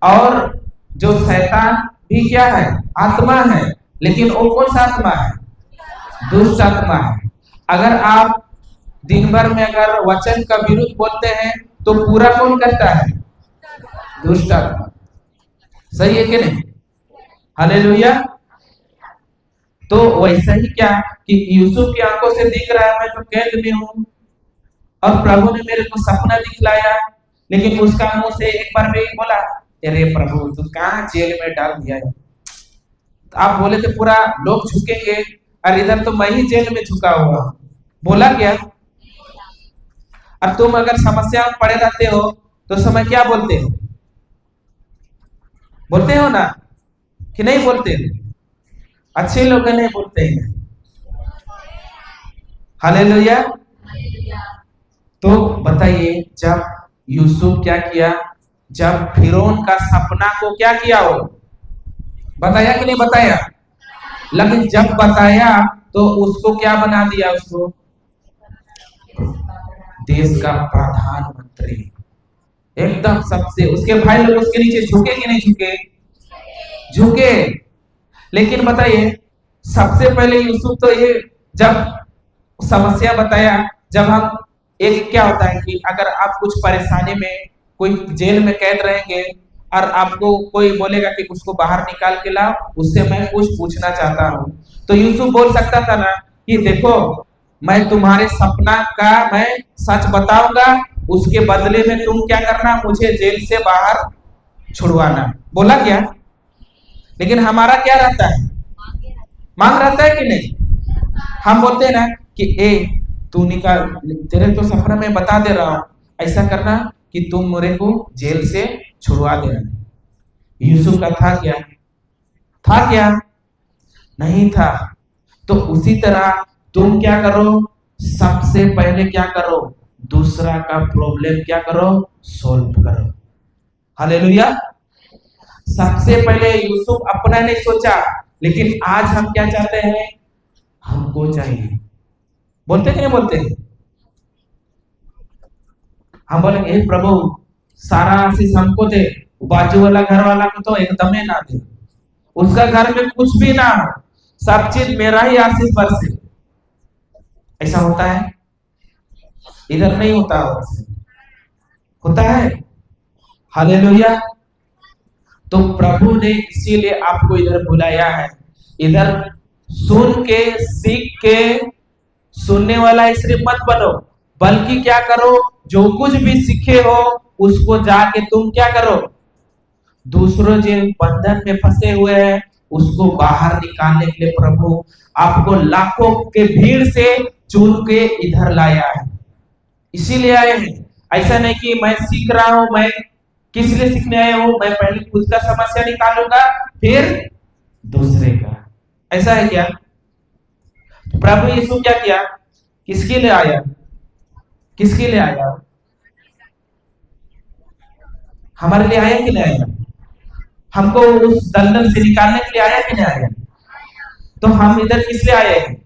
और जो शैतान भी क्या है? आत्मा है, लेकिन वो कौन सा आत्मा है? दुष्ट आत्मा है। अगर आप दिन भर में अगर वचन का विरुद्ध बोलते हैं तो पूरा कौन करता है? दुष्ट आत्मा। सही है कि नहीं? हालेलुया। तो वैसा ही क्या कि यूसुफ की आंखों से दिख रहा है मैं तो कैद में हूं, और प्रभु ने मेरे को सपना दिखलाया, लेकिन उसका मुंह से एक बार भी बोला अरे प्रभु तू कहां जेल में डाल दिया है? तो आप बोले तो पूरा लोग झुकेंगे, और इधर तो मैं ही जेल में झुका हुआ, बोला क्या? और तुम अगर समस्या में पड़े रहते हो तो समय क्या बोलते हो? बोलते हो ना कि नहीं बोलते? अच्छे लोग नहीं बोलते हैं। हालेलुया। तो बताइए जब यूसुफ क्या किया? जब फिरौन का सपना को क्या किया? हो बताया कि नहीं बताया? लेकिन जब बताया तो उसको क्या बना दिया? उसको देश का प्रधानमंत्री, एकदम सबसे। उसके भाई लोग उसके नीचे झुके कि नहीं झुके? झुके। लेकिन बताइए, सबसे पहले यूसुफ तो ये जब समस्या बताया, जब हम एक क्या होता है कि अगर आप कुछ परेशानी में, कोई जेल में कैद रहेंगे और आपको कोई बोलेगा कि उसको बाहर निकाल के लाओ, उससे मैं कुछ पूछना चाहता हूँ, तो यूसुफ बोल सकता था ना कि देखो, मैं तुम्हारे सपना का मैं सच बताऊंगा, उसके बदले में तुम क्या करना, मुझे जेल से बाहर छुड़वाना। बोला क्या? लेकिन हमारा क्या रहता है? मांग रहता है कि नहीं? हम बोलते हैं ना कि ए तू निकाल, तेरे तो सपना में बता दे रहा हूं, ऐसा करना कि तुम मेरे को जेल से छुड़वा देना। यूसुफ का था क्या? था क्या? नहीं था। तो उसी तरह तुम क्या करो, सबसे पहले क्या करो, दूसरा का प्रॉब्लम क्या करो, सॉल्व करो। हालेलुया। सबसे पहले यूसुफ अपना नहीं सोचा, लेकिन आज हम क्या चाहते हैं? हमको चाहिए। बोलते कि नहीं बोलते? हम बोलेंगे हे प्रभु, सारा आशीष हमको दे, बाजू वाला घर वाला को तो एकदम ही ना दे, उसका घर में कुछ भी ना हो, सब चीज मेरा ही आशीष बरसे। ऐसा होता है? इधर नहीं होता, होता है। हालेलुया। तो प्रभु ने इसीलिए आपको इधर बुलाया है। इधर सुन के, सीख के, सुनने वाला सिर्फ मत बनो, बल्कि क्या करो, जो कुछ भी सीखे हो उसको जाके तुम क्या करो, दूसरों जो बंधन में फंसे हुए हैं उसको बाहर निकालने के लिए प्रभु आपको लाखों के भीड़ से चुन के इधर लाया है। इसीलिए आए हैं। ऐसा नहीं कि मैं सीख रहा हूं, मैं किस लिए सीखने आया हूं, मैं पहले खुद का समस्या निकालूंगा फिर दूसरे का। ऐसा है क्या? प्रभु यीशु क्या किया? किसके लिए आया? किसके लिए आया? हमारे लिए आया कि नहीं आया? हमको उस दलदल से निकालने के लिए आया कि नहीं आया? तो हम इधर किस लिए आए हैं?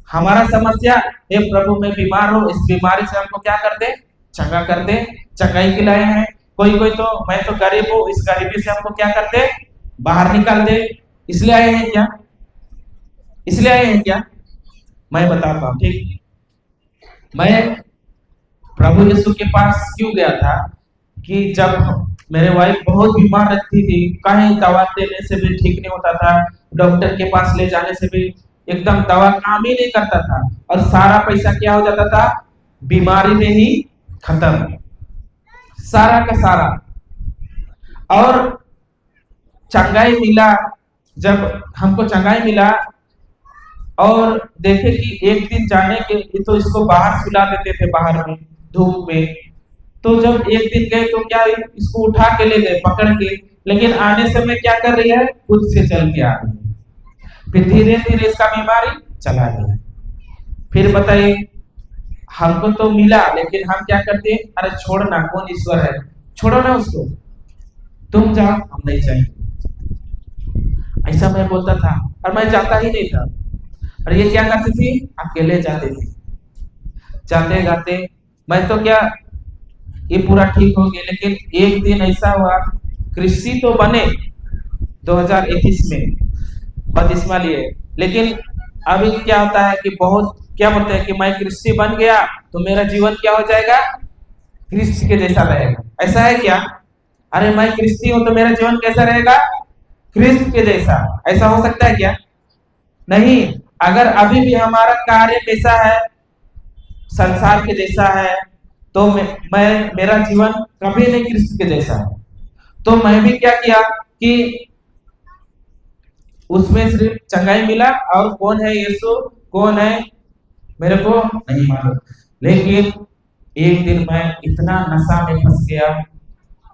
हमारा समस्या, हे प्रभु मैं बीमार हूं, इस बीमारी से हमको क्या कर दे, चंगा कर दे, चंगाई के लाए हैं। कोई कोई तो मैं तो गरीब हूं, इस गरीबी से हमको क्या कर दे, बाहर निकाल दे। इसलिए आए हैं क्या? इसलिए आए हैं क्या? मैं बताता हूं, ठीक। मैं प्रभु यीशु के पास क्यों गया था कि जब मेरे वाइफ बहुत बीमार रहती थी, कहीं दवा देने से भी ठीक नहीं होता था, डॉक्टर के पास ले जाने से भी एकदम दवा काम ही नहीं करता था, और सारा पैसा क्या हो जाता था, बीमारी में ही खत्म, सारा का सारा। और चंगाई मिला, जब हमको चंगाई मिला और देखे कि एक दिन जाने के, तो इसको बाहर सुला देते थे, बाहर में धूप में, तो जब एक दिन गए तो क्या, इसको उठा के ले गए पकड़ के, लेकिन आने समय क्या कर रही है, खुद से चल के आ रही है। फिर धीरे धीरे इसका बीमारी चला गया। फिर बताइए, हमको तो मिला, लेकिन हम क्या करते हैं, अरे छोड़ना, कौन ईश्वर है, छोड़ो ना उसको, तुम जाओ, हम नहीं चाहिए। ऐसा मैं बोलता था, और मैं जाता ही नहीं था। और ये क्या करती थी, अकेले जाते थे, जाते जाते मैं तो क्या, ये पूरा ठीक हो गया। लेकिन एक दिन ऐसा हुआ, क्रिस्टी तो बने 2021 में बपतिस्मा लिए, लेकिन अभी क्या होता है कि बहुत क्या बोलते हैं कि मैं क्रिस्टी बन गया तो मेरा जीवन क्या हो जाएगा, क्रिस्ट के जैसा रहेगा। ऐसा है क्या? अरे मैं क्रिस्टी हूं तो मेरा जीवन कैसा रहेगा, क्रिस्ट के जैसा। ऐसा हो सकता है क्या? नहीं। अगर अभी भी हमारा कार्य कैसा है, संसार के जैसा है, तो मैं मेरा जीवन कभी नहीं क्रिस्त के जैसा है। तो मैं भी क्या किया कि उसमें सिर्फ चंगाई मिला, और कौन है यीशु, कौन है मेरे को नहीं मालूम। लेकिन एक दिन मैं इतना नशा में फंस गया,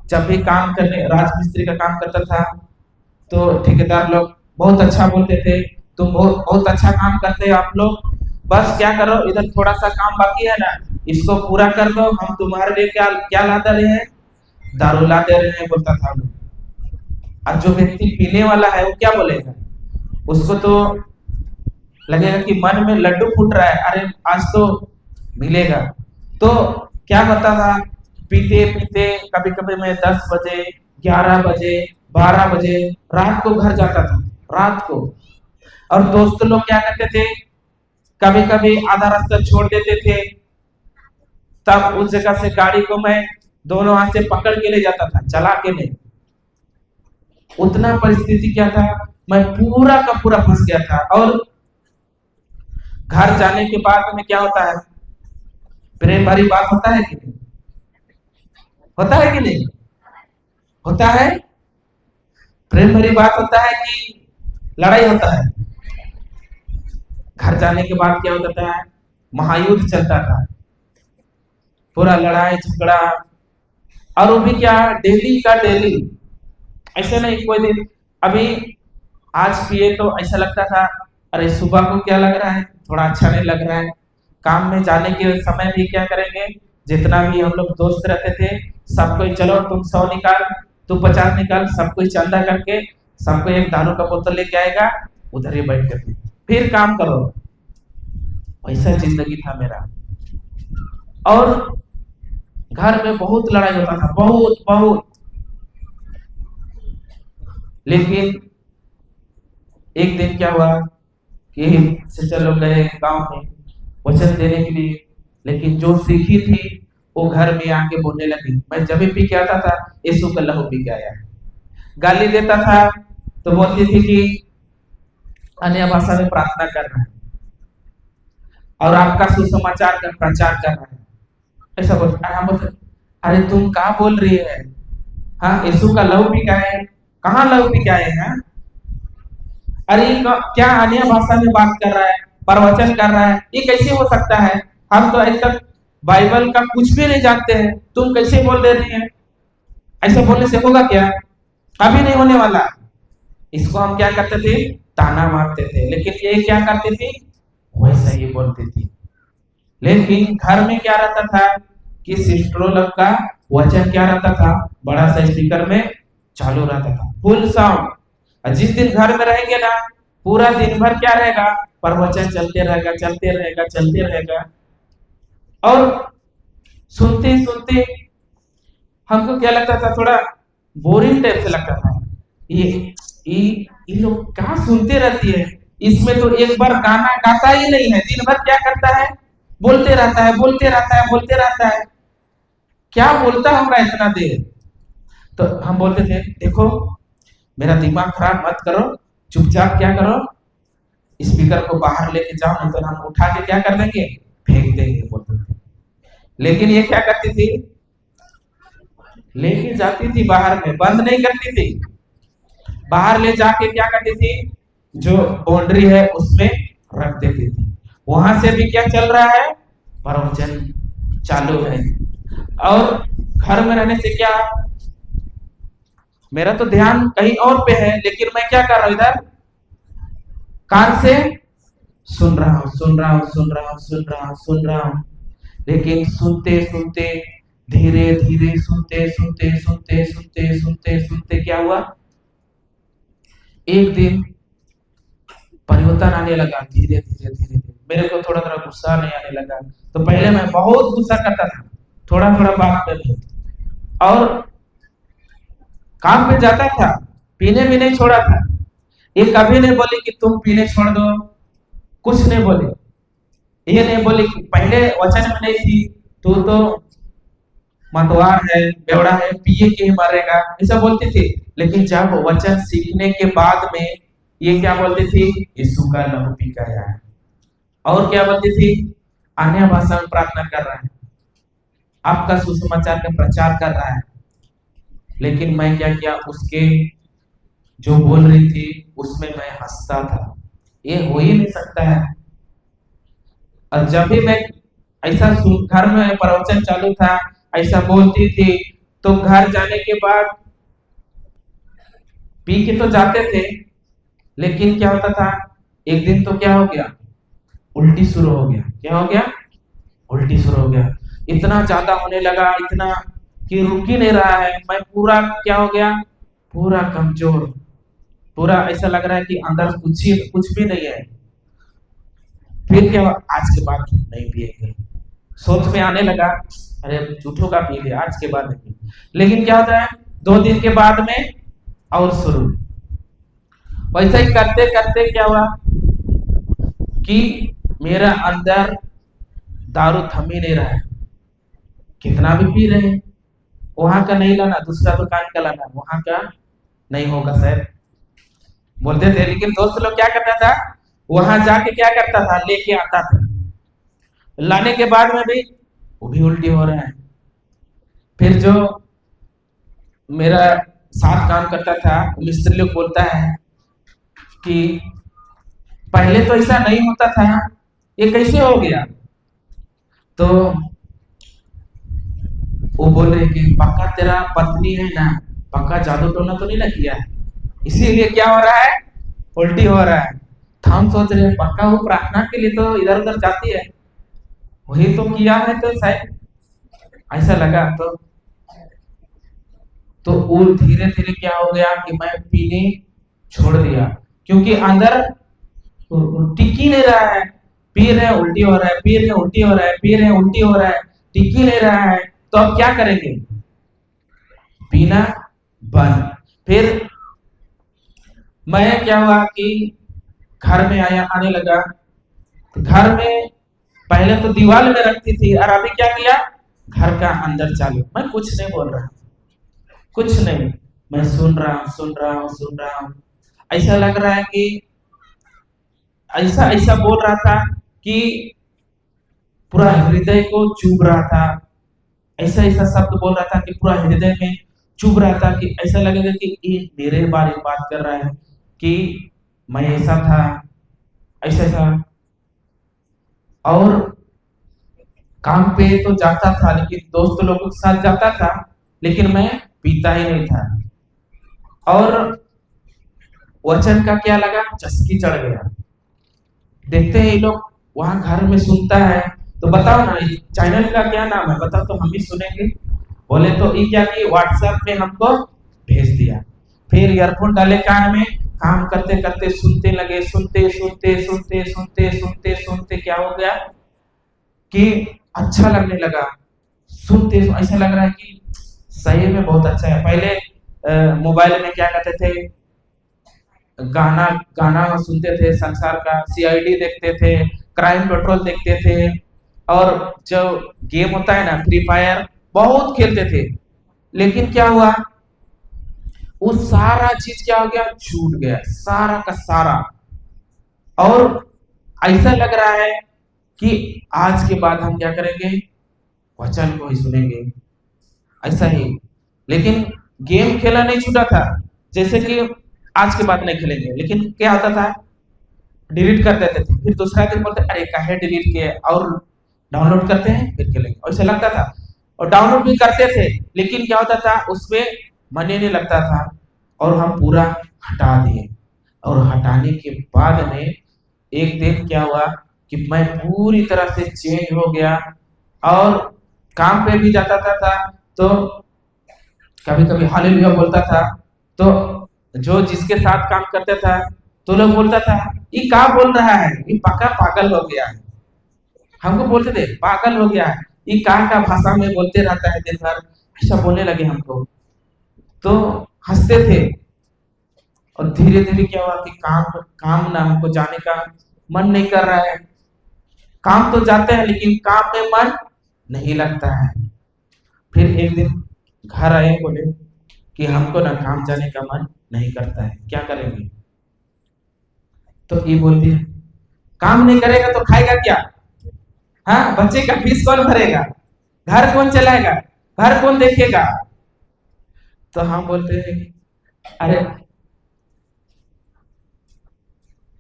जब भी काम करने, राजमिस्त्री का काम करता था, तो ठेकेदार लोग बहुत अच्छा बोलते थे, तुम बहुत अच्छा काम करते हो आप लोग, बस क्या करो, इधर थोड़ा सा काम बाकी है ना, इसको पूरा कर दो, हम तुम्हारे लिए क्या क्या ला दे रहे हैं, दारू ला दे रहे हैं, बोलता था। और जो व्यक्ति पीने वाला है वो क्या बोलेगा? उसको तो लगेगा कि मन में लड्डू फूट रहा है, अरे आज तो मिलेगा। तो क्या होता था, पीते पीते कभी कभी मैं 10 बजे 11 बजे 12 बजे रात को घर जाता था, रात को। और दोस्त लोग क्या करते थे, कभी कभी आधा रास्ता छोड़ देते थे, तब उस जगह से गाड़ी को मैं दोनों हाथ से पकड़ के ले जाता था, चला के नहीं। उतना परिस्थिति क्या था, मैं पूरा का पूरा फंस गया था। और घर जाने के बाद में क्या होता है, प्रेम भरी बात होता है कि नहीं? होता है कि नहीं? होता है। प्रेम भरी बात होता है कि लड़ाई होता है? घर जाने के बाद क्या होता था, महायुद्ध चलता था, पूरा लड़ाई झगड़ा। और वो भी क्या, डेली का डेली, ऐसे नहीं कोई दिन अभी आज पिए तो ऐसा लगता था अरे सुबह को क्या लग रहा है, थोड़ा अच्छा नहीं लग रहा है। काम में जाने के समय भी क्या करेंगे, जितना भी हम लोग दोस्त रहते थे सबको, चलो तुम 100 निकाल, तू 50 निकाल, सबको चंदा करके सबको एक दारू का बोतल लेके आएगा, उधर ही बैठ कर फिर काम करो। ऐसा जिंदगी था मेरा। और घर में बहुत लड़ाई होता था, बहुत बहुत। लेकिन एक दिन क्या हुआ कि सिस्टर लोग गए गांव में वचन देने के लिए, लेकिन जो सीखी थी वो घर में आके बोलने लगी। मैं जब भी पी के आता था, यीशु का लहू पी के आया। गाली देता था तो बोलती थी कि अन्य भाषा में प्रार्थना कर रहा है और आपका सुसमाचार का प्रचार कर रहा है, ऐसा बोलते। अरे तुम क्या बोल रही है? हाँ, यीशु का लहू पी के आए? कहाँ लहू पी के आए हैं? अरे क्या अन्य भाषा में बात कर रहा है, प्रवचन कर रहा है, ये कैसे हो सकता है? हम तो अभी तक बाइबल का कुछ भी नहीं जानते हैं, तुम कैसे बोल दे रही हैं? ऐसे बोलने से होगा क्या? कभी नहीं होने वाला। इसको हम क्या करते थे, ताना मारते थे। लेकिन ये क्या करती थी, वैसा ही बोलती थी। लेकिन घर में क्या रहता था कि सिस्टरों लोग का वचन क्या रहता था, बड़ा सा स्पीकर में चालू रहता था, फुल साउंड। और जिस दिन घर में रहेंगे ना, पूरा दिन भर क्या रहेगा, प्रवचन चलते रहेगा, चलते रहेगा, चलते रहेगा। और सुनते सुनते हमको क्या लगता था, थोड़ा बोरिंग टाइप से लगता था। ये लोग क्या सुनते रहती है, इसमें तो एक बार गाना गाता ही नहीं है, दिन भर क्या करता है, बोलते रहता है, बोलते रहता है, बोलते रहता है। क्या बोलता होगा इतना देर? तो हम बोलते थे, देखो मेरा दिमाग खराब मत करो, चुपचाप क्या करो, स्पीकर को बाहर लेके जाओ, नहीं तो हम उठा के क्या कर देंगे, फेंक देंगे, बोलते थे। लेकिन ये क्या करती थी, लेके जाती थी बाहर में, बंद नहीं करती थी। बाहर ले जाके क्या करती थी, जो बाउंड्री है उसमें रख देती थी। वहां से भी क्या चल रहा है, प्रवचन चालू है। और घर में रहने से क्या, मेरा तो ध्यान कहीं और पे है, लेकिन मैं क्या कर रहा हूं, इधर कान से सुन रहा हूं, सुन रहा हूं, सुन रहा हूं, सुन रहा हूं, सुन रहा हूं। लेकिन सुनते सुनते, धीरे धीरे सुनते सुनते सुनते सुनते सुनते सुनते क्या हुआ, एक दिन परिवर्तन आने लगा। धीरे धीरे धीरे धीरे मेरे को थोड़ा थोड़ा गुस्सा नहीं आने लगा। तो पहले मैं बहुत गुस्सा करता था, थोड़ा थोड़ा बात करते, और काम पे जाता था, पीने भी नहीं छोड़ा था। ये कभी नहीं बोली कि तुम पीने छोड़ दो, कुछ नहीं बोले। ये नहीं बोली कि पहले वचन में नहीं थी, तू तो मतवार है, बेवड़ा है, पिए के ही मारेगा, ऐसा बोलती थी। लेकिन जब वचन सीखने के बाद में ये क्या बोलती थी, यीशु का लहू पी के आया है। और क्या बोलती थी, अन्य भाषा में प्रार्थना कर रहा है, आपका सुसमाचार का प्रचार कर रहा है। लेकिन मैं क्या किया, उसके जो बोल रही थी उसमें मैं हंसता था। ये हो ही नहीं सकता है। और जब भी मैं ऐसा घर में प्रवचन चालू था, ऐसा बोलती थी, तो घर जाने के बाद पी के तो जाते थे, लेकिन क्या होता था, एक दिन तो क्या हो गया, उल्टी शुरू हो गया। क्या हो गया, उल्टी शुरू हो गया। इतना ज्यादा होने लगा, इतना कि रुक ही नहीं रहा है। मैं पूरा क्या हो गया, पूरा कमजोर, पूरा ऐसा लग रहा है कि अंदर कुछ भी नहीं है। फिर क्या हुआ, आज के बाद नहीं पिएंगे, सोच में आने लगा, अरे झूठों का पी लिया, आज के बाद नहीं। लेकिन क्या होता है, 2 दिन के बाद में और शुरू। वैसे ही करते करते क्या हुआ कि मेरा अंदर दारू थम ही नहीं रहा है। कितना भी पी रहे हैं, वहां का नहीं लाना, दूसरा दुकान का लाना, वहां का नहीं होगा शायद, बोलते थे। लेकिन दोस्त लोग क्या करता था, वहां जाके क्या करता था, लेके आता था। लाने के बाद में भी वो भी उल्टी हो रहा है। फिर जो मेरा साथ काम करता था मिस्त्री लोग बोलता है कि पहले तो ऐसा नहीं होता था, ये कैसे हो गया? तो वो बोल रहे कि पक्का तेरा पत्नी है ना, पक्का जादू टोना तो नहीं ना किया है, इसीलिए क्या हो रहा है, उल्टी हो रहा है। तो हम सोच रहे हैं पक्का वो प्रार्थना के लिए तो इधर उधर जाती है, वही तो किया है, तो शायद ऐसा लगा। तो वो धीरे धीरे क्या हो गया कि मैं पीने छोड़ दिया, क्योंकि अंदर टिक ही नहीं रहा है। पी रहे हैं उल्टी हो रहा है, पी रहे हैं उल्टी हो रहा है, पी रहे हैं उल्टी हो रहा है, टिक ही नहीं रहा है। तो अब क्या करेंगे, पीना बंद। फिर मैं क्या हुआ कि घर में आने लगा। तो घर में पहले तो दीवार में रखती थी, और अभी क्या किया, घर का अंदर चालू। मैं कुछ नहीं बोल रहा, कुछ नहीं, मैं सुन रहा हूँ। ऐसा लग रहा है कि ऐसा बोल रहा था कि पूरा हृदय को चुभ रहा था। ऐसा शब्द बोल रहा था कि पूरा हृदय में चुभ रहा था, कि ऐसा लगेगा कि ये मेरे बारे में बात कर रहा है, कि मैं ऐसा था, ऐसा था। और काम पे तो जाता था, लेकिन दोस्त लोगों के साथ जाता था, लेकिन मैं पीता ही नहीं था। और वचन का क्या लगा, चस्की चढ़ गया। देखते हैं ये लोग वहां घर में सुनता है, तो बताओ ना चैनल का क्या नाम है, बताओ तो हम भी सुनेंगे। बोले तो ये क्या कि व्हाट्सएप में हमको भेज दिया। फिर ईयरफोन डाले कान में, काम करते करते सुनते लगे, सुनते क्या हो गया कि अच्छा लगने लगा। सुनते ऐसा लग रहा है कि सही में बहुत अच्छा है। पहले मोबाइल में क्या करते थे, गाना सुनते थे, संसार का सीआईडी देखते थे, क्राइम पेट्रोल देखते थे, और जो गेम होता है ना फ्री फायर, बहुत खेलते थे। लेकिन क्या हुआ, वो सारा चीज क्या हो गया, छूट गया, सारा का सारा। और ऐसा लग रहा है कि आज के बाद हम क्या करेंगे, वचन को ही सुनेंगे, ऐसा ही। लेकिन गेम खेला नहीं छूटा था, जैसे कि आज के बाद नहीं खेलेंगे, लेकिन क्या होता था, डिलीट कर देते थे। फिर दूसरा दिन बोलते अरे काहे डिलीट किए, और डाउनलोड करते हैं फिर खेलेंगे, ऐसा लगता था। और डाउनलोड भी करते थे, लेकिन क्या होता था, उसमें मन ही नहीं लगता था, और हम पूरा हटा दिए। और हटाने के बाद में एक दिन क्या हुआ कि मैं पूरी तरह से चेंज हो गया। और काम पे भी जाता था तो कभी कभी हालेलुया बोलता था, तो जो जिसके साथ काम करता था तो लोग बोलता था ये क्या बोल रहा है, ये पक्का पागल हो गया है। हमको बोलते थे पागल हो गया है, ये का भाषा में बोलते रहता है दिन भर, ऐसा बोलने लगे हमको। तो हंसते थे। और धीरे धीरे क्या हुआ कि काम ना हमको जाने का मन नहीं कर रहा है। काम तो जाते हैं, लेकिन काम में मन नहीं लगता है। फिर एक दिन घर आए, बोले कि हमको ना काम जाने का मन नहीं करता है, क्या करेंगे? तो ये बोल दिया काम नहीं करेगा तो खाएगा क्या? हाँ, बच्चे का फीस कौन भरेगा, घर कौन चलाएगा, घर कौन देखेगा? तो हम बोलते हैं अरे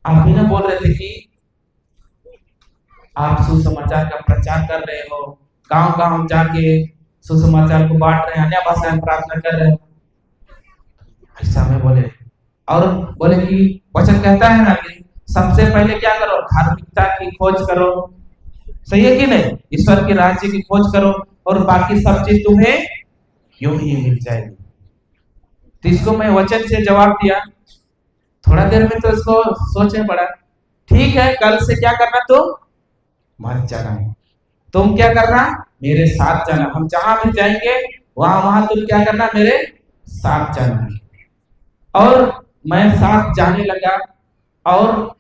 आप भी ना बोल रहे थे कि आप सुसमाचार का प्रचार कर रहे हो, गांव गांव जाके सुसमाचार को बांट रहे हैं, अन्य भाषा में प्रार्थना कर रहे हो, ऐसा में बोले। और बोले कि वचन कहता है ना कि सबसे पहले क्या करो, धार्मिकता की खोज करो, सही है कि नहीं? ईश्वर के राज्य की खोज करो, और बाकी सब चीज तुम्हें यूं ही मिल जाएगी। तो इसको मैं वचन से जवाब दिया। थोड़ा देर में तो इसको सोचने पड़ा, ठीक है कल से क्या करना, तुम मत जाना, तुम क्या करना, मेरे साथ जाना, हम जहां भी जाएंगे वहां वहां तुम क्या करना, मेरे साथ जाना। और मैं साथ जाने लगा, और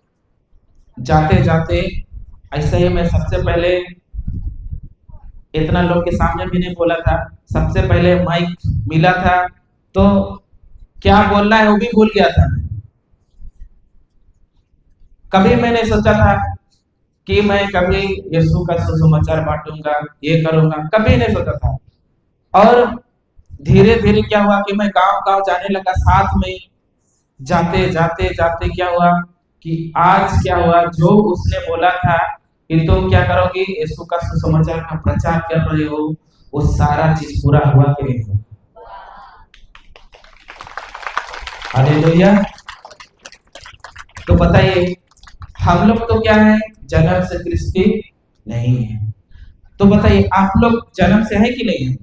जाते जाते ऐसे ही मैं सबसे पहले इतना लोग के सामने भी नहीं बोला था, सबसे पहले माइक मिला था तो क्या बोलना है वो भी भूल गया था। कभी मैंने सोचा था कि मैं कभी यीशु का सुसमाचार बांटूंगा, ये करूंगा, कभी नहीं सोचा था। और धीरे धीरे क्या हुआ कि मैं गांव गांव जाने लगा, साथ में जाते जाते जाते क्या हुआ कि आज क्या हुआ, जो उसने बोला था कि तुम क्या करोगे, यीशु का सुसमाचार का प्रचार कर रहे हो, वो सारा चीज पूरा हुआ कि नहीं हुआ। हालेलुया। तो बताइए हम लोग तो क्या है, जन्म से क्रिस्ती नहीं है। तो बताइए आप लोग जन्म से है कि नहीं है?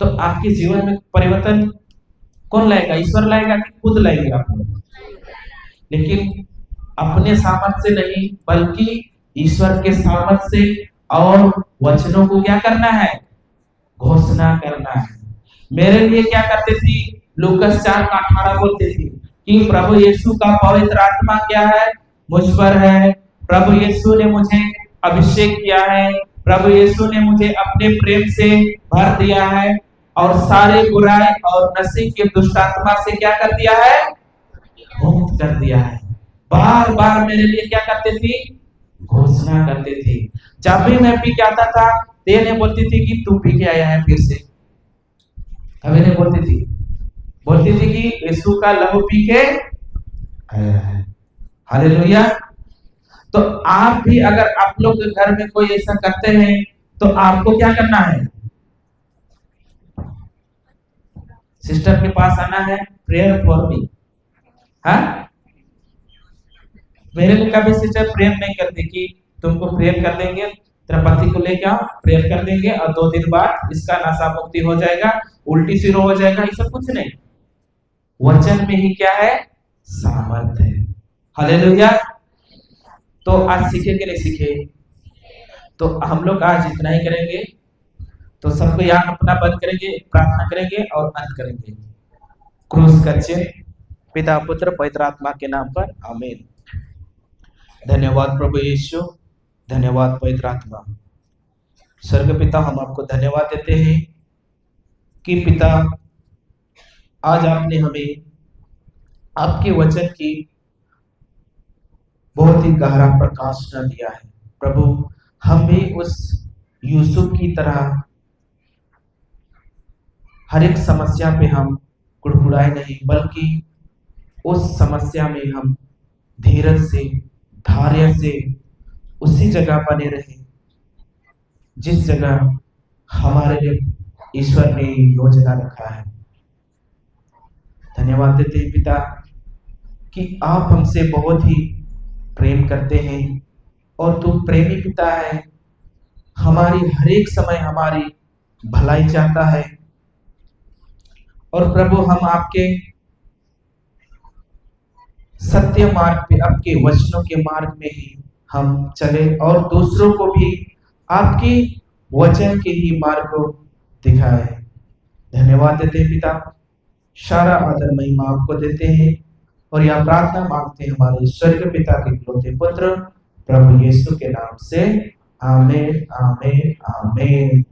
तो आपके जीवन में परिवर्तन कौन लाएगा, ईश्वर लाएगा कि खुद लाएंगे आप लोग? लेकिन अपने सामर्थ्य से नहीं, बल्कि ईश्वर के सामर्थ्य से और वचनों को क्या करना है, घोषणा करना है। मेरे लिए क्या करते थी, लूकास 4:18 बोलते थे कि प्रभु यीशु का पवित्र आत्मा क्या है, मुझ पर है, प्रभु यीशु ने मुझे अभिषेक किया है, प्रभु यीशु ने मुझे अपने प्रेम से भर दिया है, और सारे बुराई और नशे के दुष्ट आत्मा से क्या कर दिया है, मुक्त कर दिया है। बार बार मेरे लिए क्या करते थे, घोषणा करते थे। जब भी मैं पी के आता था, ते ने बोलती थी कि तू पी के आया है फिर से। कभी नहीं बोलती थी कि यीशु का लहू पी के आया है। हालेलुया। तो आप भी अगर आप लोग के घर में कोई ऐसा करते हैं तो आपको क्या करना है, सिस्टर के पास आना है, प्रेयर फॉर मी। हाँ, मेरे लिए कभी सिस्टर प्रेयर नहीं करती कि तुमको प्रेयर कर देंगे, तेरा पति को लेके आओ, प्रेयर कर देंगे और 2 दिन बाद इसका नशा मुक्ति हो जाएगा, उल्टी शुरू हो जाएगा, ये सब कुछ नहीं। वचन में ही क्या है, सामर्थ है। हालेलुया। तो आज सीखे कि नहीं सीखे? तो हम लोग आज इतना ही करेंगे। तो सबको यहाँ अपना बंद करेंगे, प्रार्थना करेंगे और अंत करेंगे। क्रूस का चिन्ह। पिता पुत्र पवित्र आत्मा के नाम पर आमीन। धन्यवाद प्रभु यीशु, धन्यवाद पवित्र आत्मा। स्वर्ग पिता, हम आपको धन्यवाद देते हैं कि पिता आज आपने हमें आपके वचन की बहुत ही गहरा प्रकाश न दिया है। प्रभु हम भी उस यूसुफ की तरह हर एक समस्या पे हम कुड़कुड़ाए नहीं, बल्कि उस समस्या में हम धीरज से, धैर्य से उसी जगह बने रहे जिस जगह हमारे लिए ईश्वर ने योजना रखा है। धन्यवाद देते हैं पिता कि आप हमसे बहुत ही प्रेम करते हैं और तू प्रेमी पिता है, हमारी हर एक समय हमारी भलाई चाहता है। और प्रभु हम आपके सत्य मार्ग पे, आपके वचनों के मार्ग में ही हम चले और दूसरों को भी आपके वचन के ही मार्ग को दिखाए। धन्यवाद देते हैं पिता, सारा आदर महिमा आपको देते हैं और यह प्रार्थना मांगते हैं हमारे स्वर्ग पिता के इकलौते पुत्र प्रभु यीशु के नाम से। आमीन, आमीन, आमीन।